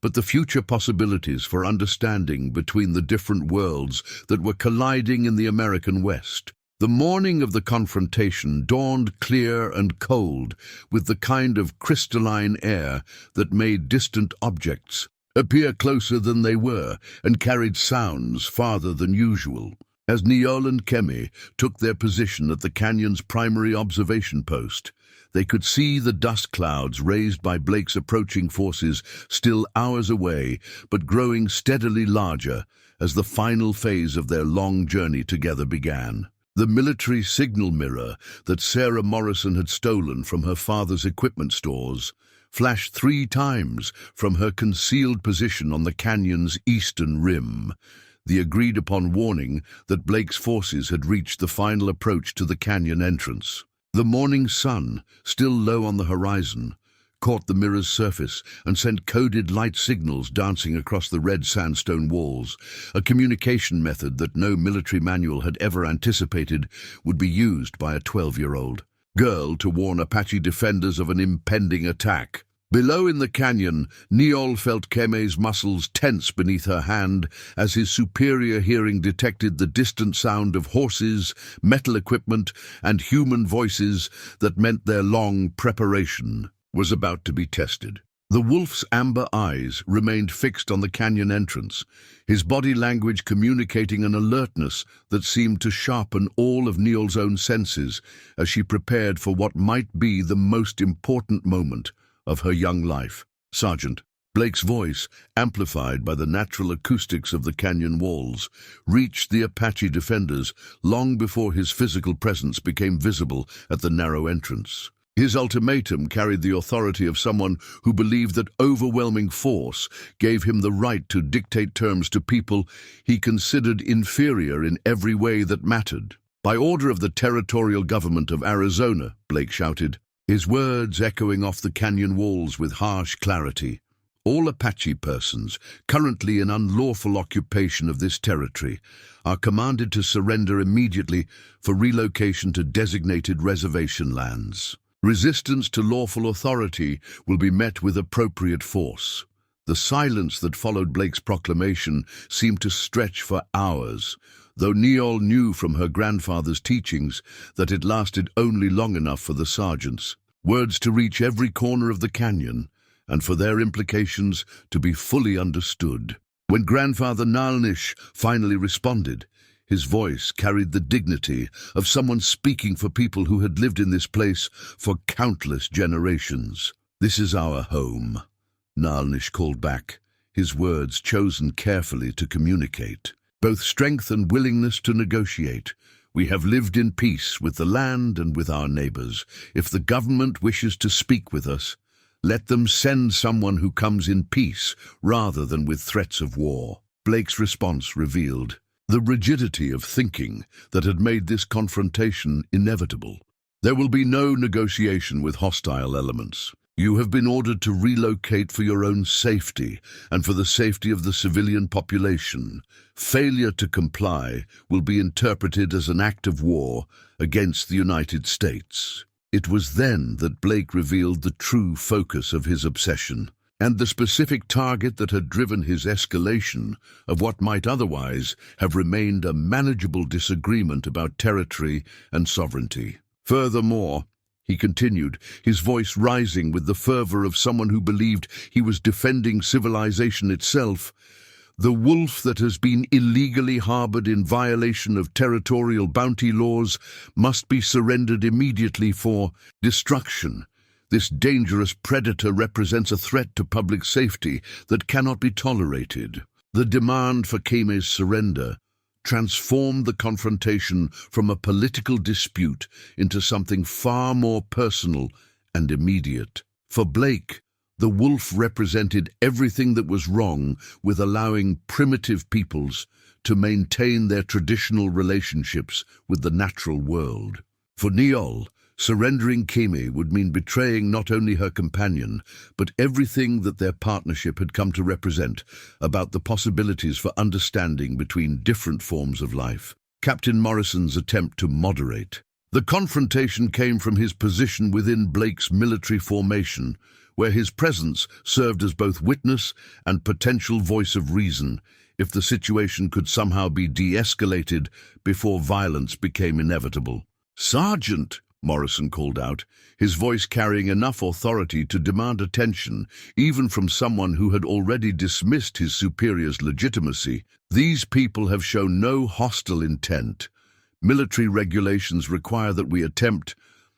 but the future possibilities for understanding between the different worlds that were colliding in the American West. The morning of the confrontation dawned clear and cold, with the kind of crystalline air that made distant objects appear closer than they were and carried sounds farther than usual. As Niyol and Kemi took their position at the canyon's primary observation post, they could see the dust clouds raised by Blake's approaching forces, still hours away, but growing steadily larger as the final phase of their long journey together began. The military signal mirror that Sarah Morrison had stolen from her father's equipment stores flashed 3 times from her concealed position on the canyon's eastern rim, the agreed-upon warning that Blake's forces had reached the final approach to the canyon entrance. The morning sun, still low on the horizon, caught the mirror's surface and sent coded light signals dancing across the red sandstone walls, a communication method that no military manual had ever anticipated would be used by a 12-year-old girl to warn Apache defenders of an impending attack. Below in the canyon, Niyol felt Kemi's muscles tense beneath her hand as his superior hearing detected the distant sound of horses, metal equipment, and human voices that meant their long preparation was about to be tested. The wolf's amber eyes remained fixed on the canyon entrance, his body language communicating an alertness that seemed to sharpen all of Niyol's own senses as she prepared for what might be the most important moment of her young life. "Sergeant." Blake's voice, amplified by the natural acoustics of the canyon walls, reached the Apache defenders long before his physical presence became visible at the narrow entrance. His ultimatum carried the authority of someone who believed that overwhelming force gave him the right to dictate terms to people he considered inferior in every way that mattered. "By order of the territorial government of Arizona," Blake shouted, his words echoing off the canyon walls with harsh clarity. "All Apache persons currently in unlawful occupation of this territory are commanded to surrender immediately for relocation to designated reservation lands. Resistance to lawful authority will be met with appropriate force." The silence that followed Blake's proclamation seemed to stretch for hours, though Niyol knew from her grandfather's teachings that it lasted only long enough for the sergeant's words to reach every corner of the canyon and for their implications to be fully understood. When Grandfather Nalnish finally responded, his voice carried the dignity of someone speaking for people who had lived in this place for countless generations. "This is our home," Nalnish called back, his words chosen carefully to communicate both strength and willingness to negotiate. "We have lived in peace with the land and with our neighbors. If the government wishes to speak with us, Let them send someone who comes in peace rather than with threats of war. Blake's response revealed the rigidity of thinking that had made this confrontation inevitable. There will be no negotiation with hostile elements. You have been ordered to relocate for your own safety and for the safety of the civilian population. Failure to comply will be interpreted as an act of war against the United States. It was then that Blake revealed the true focus of his obsession and the specific target that had driven his escalation of what might otherwise have remained a manageable disagreement about territory and sovereignty. Furthermore, he continued, his voice rising with the fervor of someone who believed he was defending civilization itself, the wolf that has been illegally harbored in violation of territorial bounty laws must be surrendered immediately for destruction. This dangerous predator represents a threat to public safety that cannot be tolerated. The demand for Keme's surrender transformed the confrontation from a political dispute into something far more personal and immediate. For Blake, the wolf represented everything that was wrong with allowing primitive peoples to maintain their traditional relationships with the natural world. For Niyol, surrendering Keme would mean betraying not only her companion, but everything that their partnership had come to represent about the possibilities for understanding between different forms of life. Captain Morrison's attempt to moderate. The confrontation came from his position within Blake's military formation, where his presence served as both witness and potential voice of reason, if the situation could somehow be de-escalated before violence became inevitable. "Sergeant!" Morrison called out, his voice carrying enough authority to demand attention, even from someone who had already dismissed his superior's legitimacy. "These people have shown no hostile intent. Military regulations require that we attempt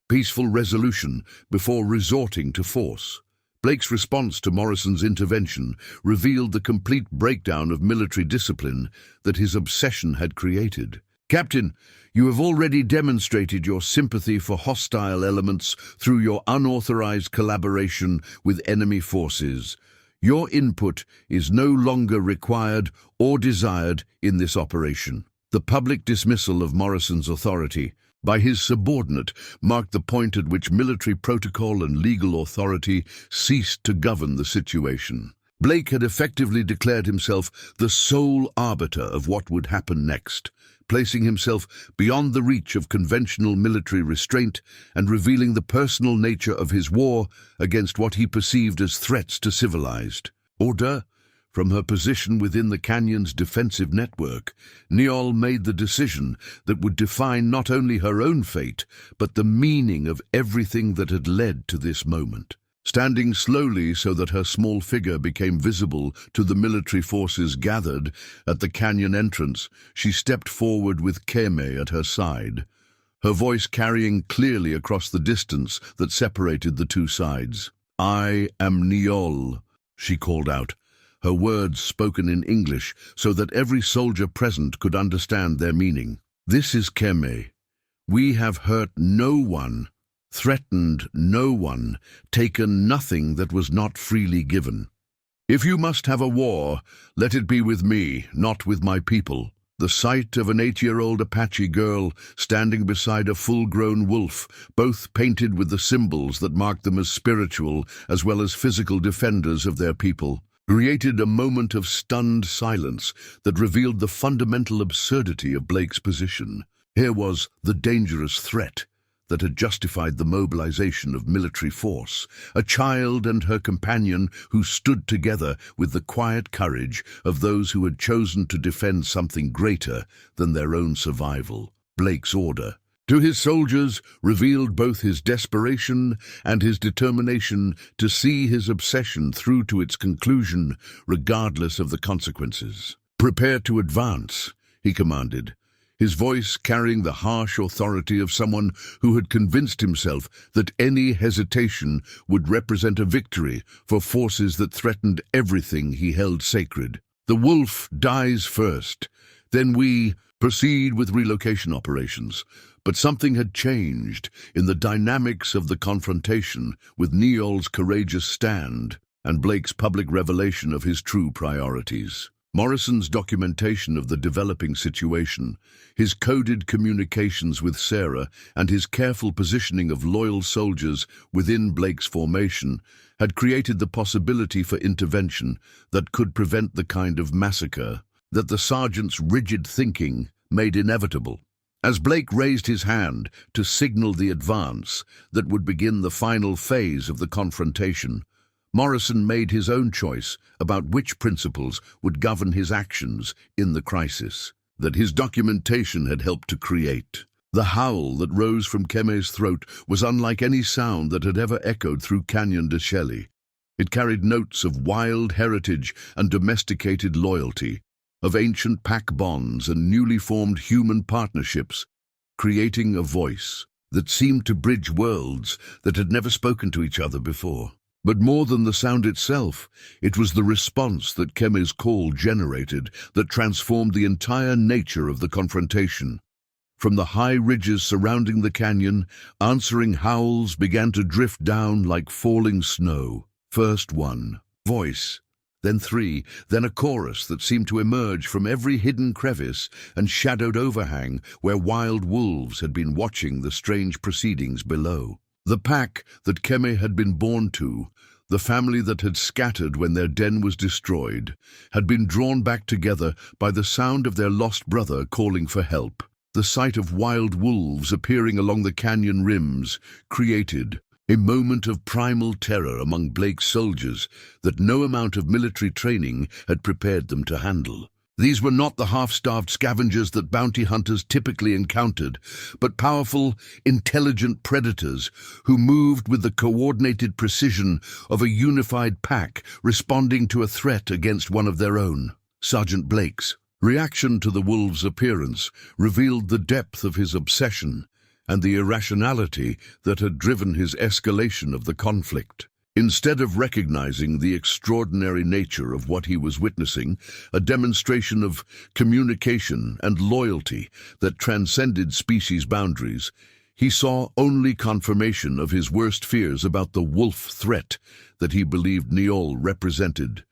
peaceful resolution before resorting to force." Blake's response to Morrison's intervention revealed the complete breakdown of military discipline that his obsession had created. "Captain, you have already demonstrated your sympathy for hostile elements through your unauthorized collaboration with enemy forces. Your input is no longer required or desired in this operation." The public dismissal of Morrison's authority by his subordinate marked the point at which military protocol and legal authority ceased to govern the situation. Blake had effectively declared himself the sole arbiter of what would happen next, placing himself beyond the reach of conventional military restraint and revealing the personal nature of his war against what he perceived as threats to civilized order. From her position within the canyon's defensive network, Niyol made the decision that would define not only her own fate, but the meaning of everything that had led to this moment. Standing slowly so that her small figure became visible to the military forces gathered at the canyon entrance, she stepped forward with Keme at her side, her voice carrying clearly across the distance that separated the two sides. "I am Niyol," she called out, her words spoken in English so that every soldier present could understand their meaning. "This is Keme. We have hurt no one, threatened no one, taken nothing that was not freely given. If you must have a war, let it be with me, not with my people." The sight of an 8-year-old Apache girl standing beside a full-grown wolf, both painted with the symbols that marked them as spiritual as well as physical defenders of their people, created a moment of stunned silence that revealed the fundamental absurdity of Blake's position. Here was the dangerous threat that had justified the mobilization of military force, a child and her companion who stood together with the quiet courage of those who had chosen to defend something greater than their own survival. Blake's order to his soldiers revealed both his desperation and his determination to see his obsession through to its conclusion, regardless of the consequences. "Prepare to advance," he commanded, his voice carrying the harsh authority of someone who had convinced himself that any hesitation would represent a victory for forces that threatened everything he held sacred. "The wolf dies first, then we proceed with relocation operations. But something had changed in the dynamics of the confrontation, with Niyol's courageous stand and Blake's public revelation of his true priorities. Morrison's documentation of the developing situation, his coded communications with Sarah, and his careful positioning of loyal soldiers within Blake's formation had created the possibility for intervention that could prevent the kind of massacre that the sergeant's rigid thinking made inevitable. As Blake raised his hand to signal the advance that would begin the final phase of the confrontation, Morrison made his own choice about which principles would govern his actions in the crisis that his documentation had helped to create. The howl that rose from Keme's throat was unlike any sound that had ever echoed through Canyon de Chelly. It carried notes of wild heritage and domesticated loyalty, of ancient pack bonds and newly formed human partnerships, creating a voice that seemed to bridge worlds that had never spoken to each other before. But more than the sound itself, it was the response that Keme's call generated that transformed the entire nature of the confrontation. From the high ridges surrounding the canyon, answering howls began to drift down like falling snow. First one voice, then three, then a chorus that seemed to emerge from every hidden crevice and shadowed overhang where wild wolves had been watching the strange proceedings below. The pack that Keme had been born to, the family that had scattered when their den was destroyed, had been drawn back together by the sound of their lost brother calling for help. The sight of wild wolves appearing along the canyon rims created a moment of primal terror among Blake's soldiers that no amount of military training had prepared them to handle. These were not the half-starved scavengers that bounty hunters typically encountered, but powerful, intelligent predators who moved with the coordinated precision of a unified pack responding to a threat against one of their own. Sergeant Blake's reaction to the wolves' appearance revealed the depth of his obsession and the irrationality that had driven his escalation of the conflict. Instead of recognizing the extraordinary nature of what he was witnessing, a demonstration of communication and loyalty that transcended species boundaries, he saw only confirmation of his worst fears about the wolf threat that he believed Niyol represented.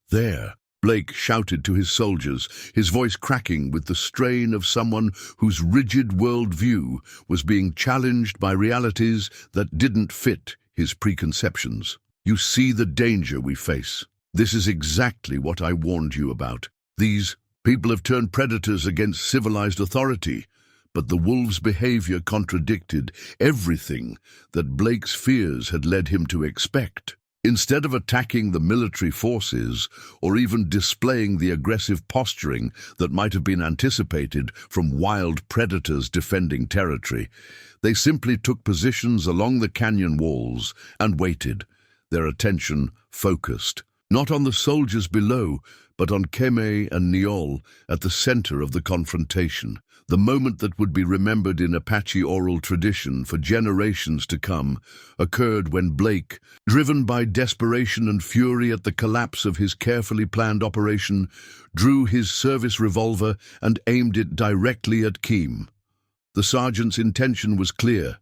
"There!" Blake shouted to his soldiers, his voice cracking with the strain of someone whose rigid worldview was being challenged by realities that didn't fit his preconceptions. "You see the danger we face. This is exactly what I warned you about. These people have turned predators against civilized authority, but the wolves' behavior contradicted everything that Blake's fears had led him to expect. Instead of attacking the military forces or even displaying the aggressive posturing that might have been anticipated from wild predators defending territory, they simply took positions along the canyon walls and waited, their attention focused, not on the soldiers below, but on Keme and Niyol at the center of the confrontation. The moment that would be remembered in Apache oral tradition for generations to come occurred when Blake, driven by desperation and fury at the collapse of his carefully planned operation, drew his service revolver and aimed it directly at Keem. The sergeant's intention was clear.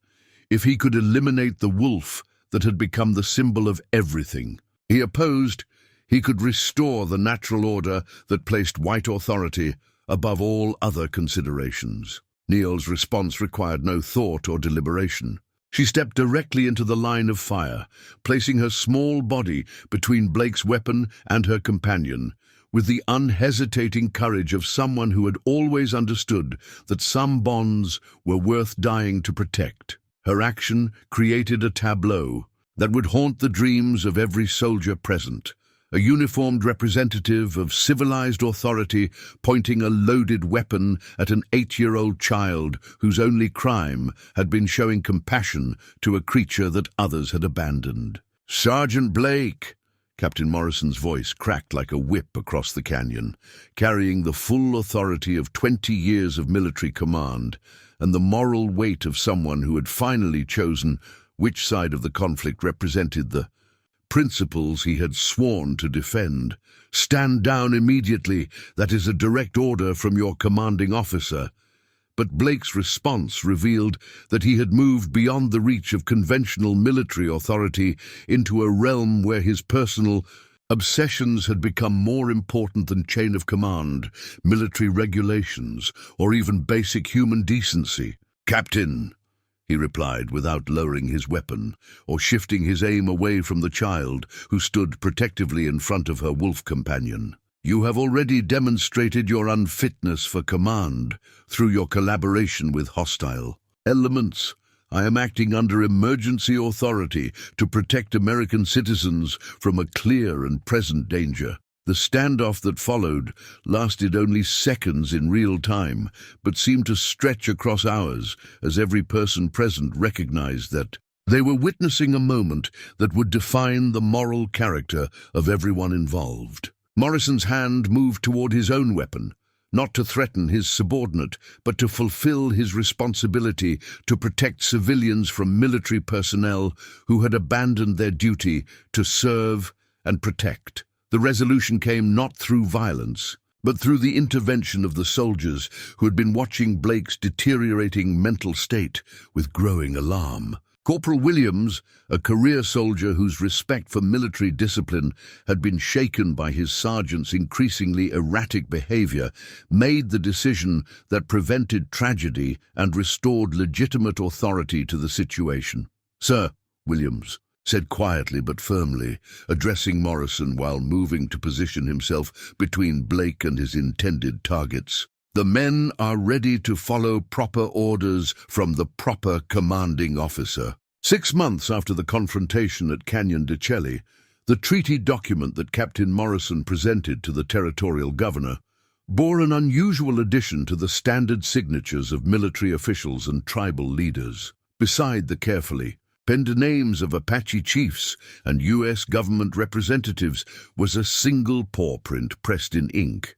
If he could eliminate the wolf that had become the symbol of everything he opposed, he could restore the natural order that placed white authority above all other considerations. Niyol's response required no thought or deliberation. She stepped directly into the line of fire, placing her small body between Blake's weapon and her companion, with the unhesitating courage of someone who had always understood that some bonds were worth dying to protect. Her action created a tableau that would haunt the dreams of every soldier present. A uniformed representative of civilized authority pointing a loaded weapon at an 8-year-old child whose only crime had been showing compassion to a creature that others had abandoned. "Sergeant Blake!" Captain Morrison's voice cracked like a whip across the canyon, carrying the full authority of 20 years of military command and the moral weight of someone who had finally chosen which side of the conflict represented the principles he had sworn to defend. "Stand down immediately. That is a direct order from your commanding officer." But Blake's response revealed that he had moved beyond the reach of conventional military authority into a realm where his personal obsessions had become more important than chain of command, military regulations, or even basic human decency. "Captain," he replied without lowering his weapon or shifting his aim away from the child who stood protectively in front of her wolf companion. "You have already demonstrated your unfitness for command through your collaboration with hostile elements. I am acting under emergency authority to protect American citizens from a clear and present danger." The standoff that followed lasted only seconds in real time, but seemed to stretch across hours as every person present recognized that they were witnessing a moment that would define the moral character of everyone involved. Morrison's hand moved toward his own weapon, not to threaten his subordinate, but to fulfill his responsibility to protect civilians from military personnel who had abandoned their duty to serve and protect. The resolution came not through violence, but through the intervention of the soldiers who had been watching Blake's deteriorating mental state with growing alarm. Corporal Williams, a career soldier whose respect for military discipline had been shaken by his sergeant's increasingly erratic behavior, made the decision that prevented tragedy and restored legitimate authority to the situation. "Sir," Williams said quietly but firmly, addressing Morrison while moving to position himself between Blake and his intended targets, "the men are ready to follow proper orders from the proper commanding officer." 6 months after the confrontation at Canyon de Chelly, the treaty document that Captain Morrison presented to the territorial governor bore an unusual addition to the standard signatures of military officials and tribal leaders. Beside the carefully penned names of Apache chiefs and U.S. government representatives was a single paw print pressed in ink.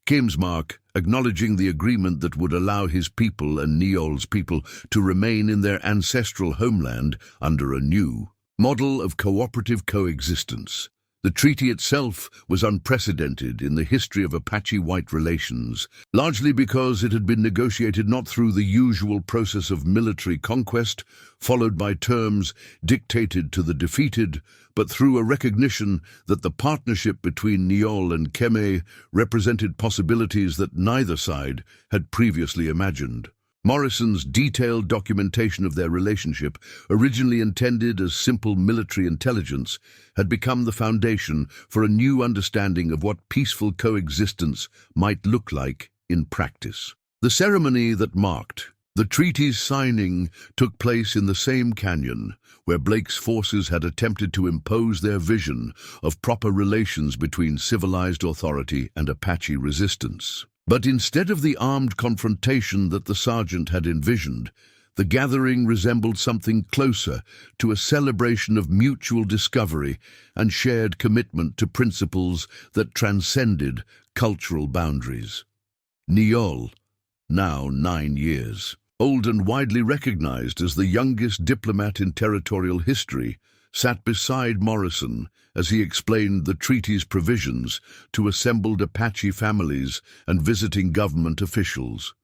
Kim's mark, acknowledging the agreement that would allow his people and Niyol's people to remain in their ancestral homeland under a new model of cooperative coexistence. The treaty itself was unprecedented in the history of Apache-white relations, largely because it had been negotiated not through the usual process of military conquest, followed by terms dictated to the defeated, but through a recognition that the partnership between Niyol and Keme represented possibilities that neither side had previously imagined. Morrison's detailed documentation of their relationship, originally intended as simple military intelligence, had become the foundation for a new understanding of what peaceful coexistence might look like in practice. The ceremony that marked the treaty's signing took place in the same canyon where Blake's forces had attempted to impose their vision of proper relations between civilized authority and Apache resistance. But instead of the armed confrontation that the sergeant had envisioned, the gathering resembled something closer to a celebration of mutual discovery and shared commitment to principles that transcended cultural boundaries. Niyol, now 9 years old and widely recognized as the youngest diplomat in territorial history, sat beside Morrison as he explained the treaty's provisions to assembled Apache families and visiting government officials.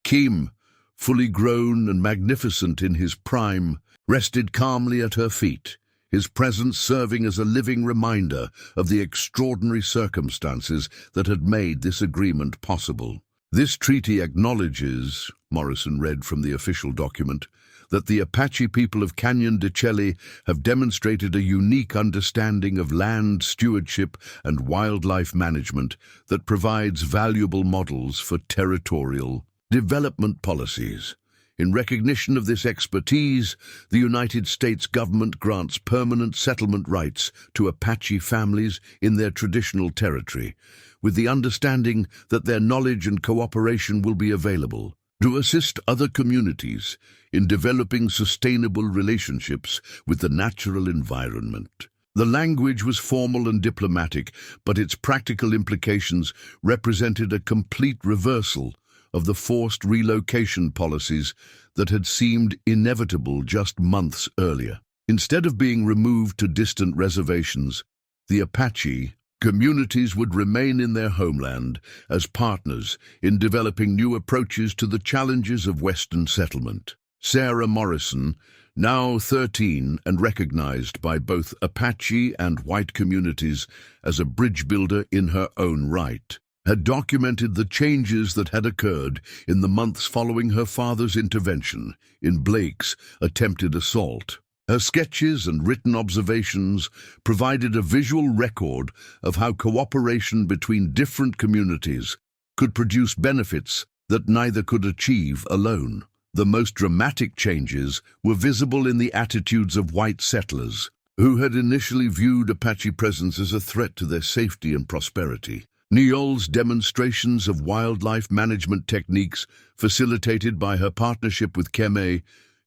Kim, fully grown and magnificent in his prime, rested calmly at her feet, his presence serving as a living reminder of the extraordinary circumstances that had made this agreement possible. "This treaty acknowledges," Morrison read from the official document, "that the Apache people of Canyon de Chelly have demonstrated a unique understanding of land stewardship and wildlife management that provides valuable models for territorial development policies. In recognition of this expertise, the United States government grants permanent settlement rights to Apache families in their traditional territory, with the understanding that their knowledge and cooperation will be available to assist other communities in developing sustainable relationships with the natural environment." The language was formal and diplomatic, but its practical implications represented a complete reversal of the forced relocation policies that had seemed inevitable just months earlier. Instead of being removed to distant reservations, the Apache communities would remain in their homeland as partners in developing new approaches to the challenges of Western settlement. Sarah Morrison, now 13 and recognized by both Apache and white communities as a bridge builder in her own right, had documented the changes that had occurred in the months following her father's intervention in Blake's attempted assault. Her sketches and written observations provided a visual record of how cooperation between different communities could produce benefits that neither could achieve alone. The most dramatic changes were visible in the attitudes of white settlers, who had initially viewed Apache presence as a threat to their safety and prosperity. Niyol's demonstrations of wildlife management techniques, facilitated by her partnership with Keme,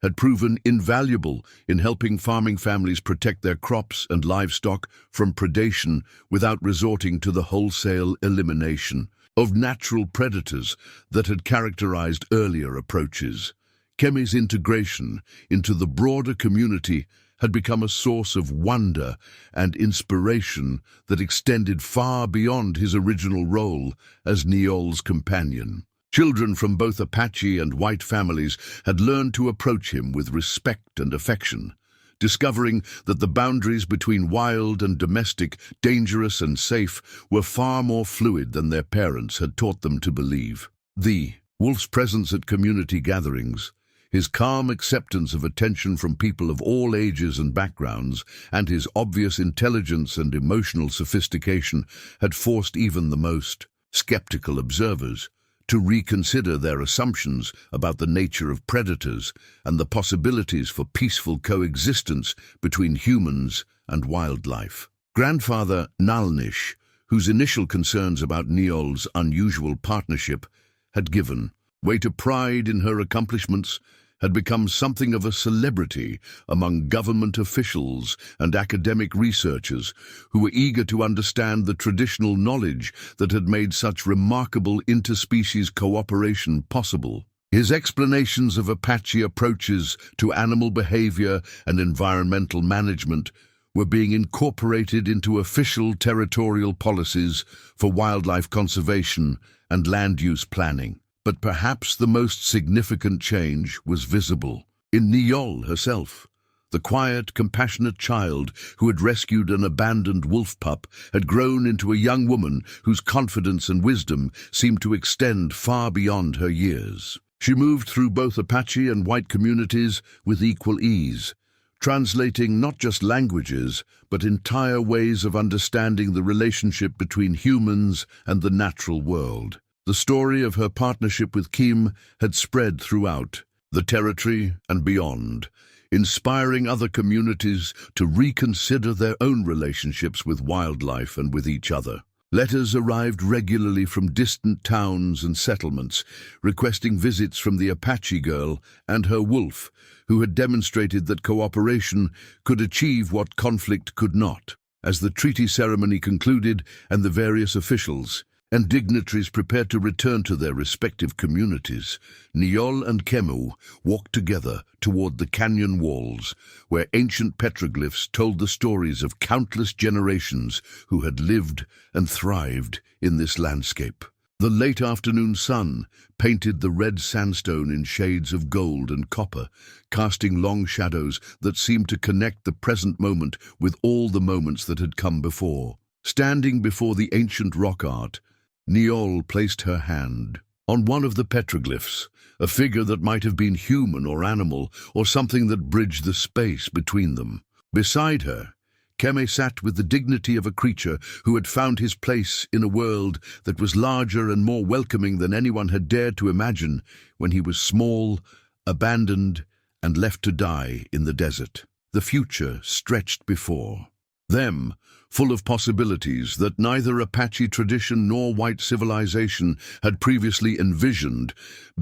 had proven invaluable in helping farming families protect their crops and livestock from predation without resorting to the wholesale elimination of natural predators that had characterized earlier approaches. Keme's integration into the broader community had become a source of wonder and inspiration that extended far beyond his original role as Niyol's companion. Children from both Apache and white families had learned to approach him with respect and affection, discovering that the boundaries between wild and domestic, dangerous and safe, were far more fluid than their parents had taught them to believe. The wolf's presence at community gatherings, his calm acceptance of attention from people of all ages and backgrounds, and his obvious intelligence and emotional sophistication had forced even the most skeptical observers to reconsider their assumptions about the nature of predators and the possibilities for peaceful coexistence between humans and wildlife. Grandfather Nalnish, whose initial concerns about Niyol's unusual partnership had given way to pride in her accomplishments, had become something of a celebrity among government officials and academic researchers who were eager to understand the traditional knowledge that had made such remarkable interspecies cooperation possible. His explanations of Apache approaches to animal behavior and environmental management were being incorporated into official territorial policies for wildlife conservation and land use planning. But perhaps the most significant change was visible in Niyol herself. The quiet, compassionate child who had rescued an abandoned wolf pup had grown into a young woman whose confidence and wisdom seemed to extend far beyond her years. She moved through both Apache and white communities with equal ease, translating not just languages, but entire ways of understanding the relationship between humans and the natural world. The story of her partnership with Kim had spread throughout the territory and beyond, inspiring other communities to reconsider their own relationships with wildlife and with each other. Letters arrived regularly from distant towns and settlements, requesting visits from the Apache girl and her wolf, who had demonstrated that cooperation could achieve what conflict could not. As the treaty ceremony concluded and the various officials and dignitaries prepared to return to their respective communities, Niyol and Kemu walked together toward the canyon walls, where ancient petroglyphs told the stories of countless generations who had lived and thrived in this landscape. The late afternoon sun painted the red sandstone in shades of gold and copper, casting long shadows that seemed to connect the present moment with all the moments that had come before. Standing before the ancient rock art, Niyol placed her hand on one of the petroglyphs, a figure that might have been human or animal, or something that bridged the space between them. Beside her, Keme sat with the dignity of a creature who had found his place in a world that was larger and more welcoming than anyone had dared to imagine when he was small, abandoned, and left to die in the desert. The future stretched before them, full of possibilities that neither Apache tradition nor white civilization had previously envisioned,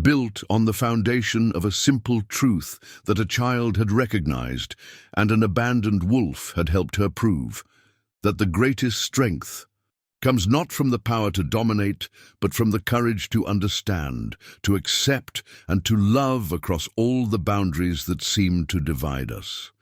built on the foundation of a simple truth that a child had recognized and an abandoned wolf had helped her prove, that the greatest strength comes not from the power to dominate, but from the courage to understand, to accept, and to love across all the boundaries that seem to divide us.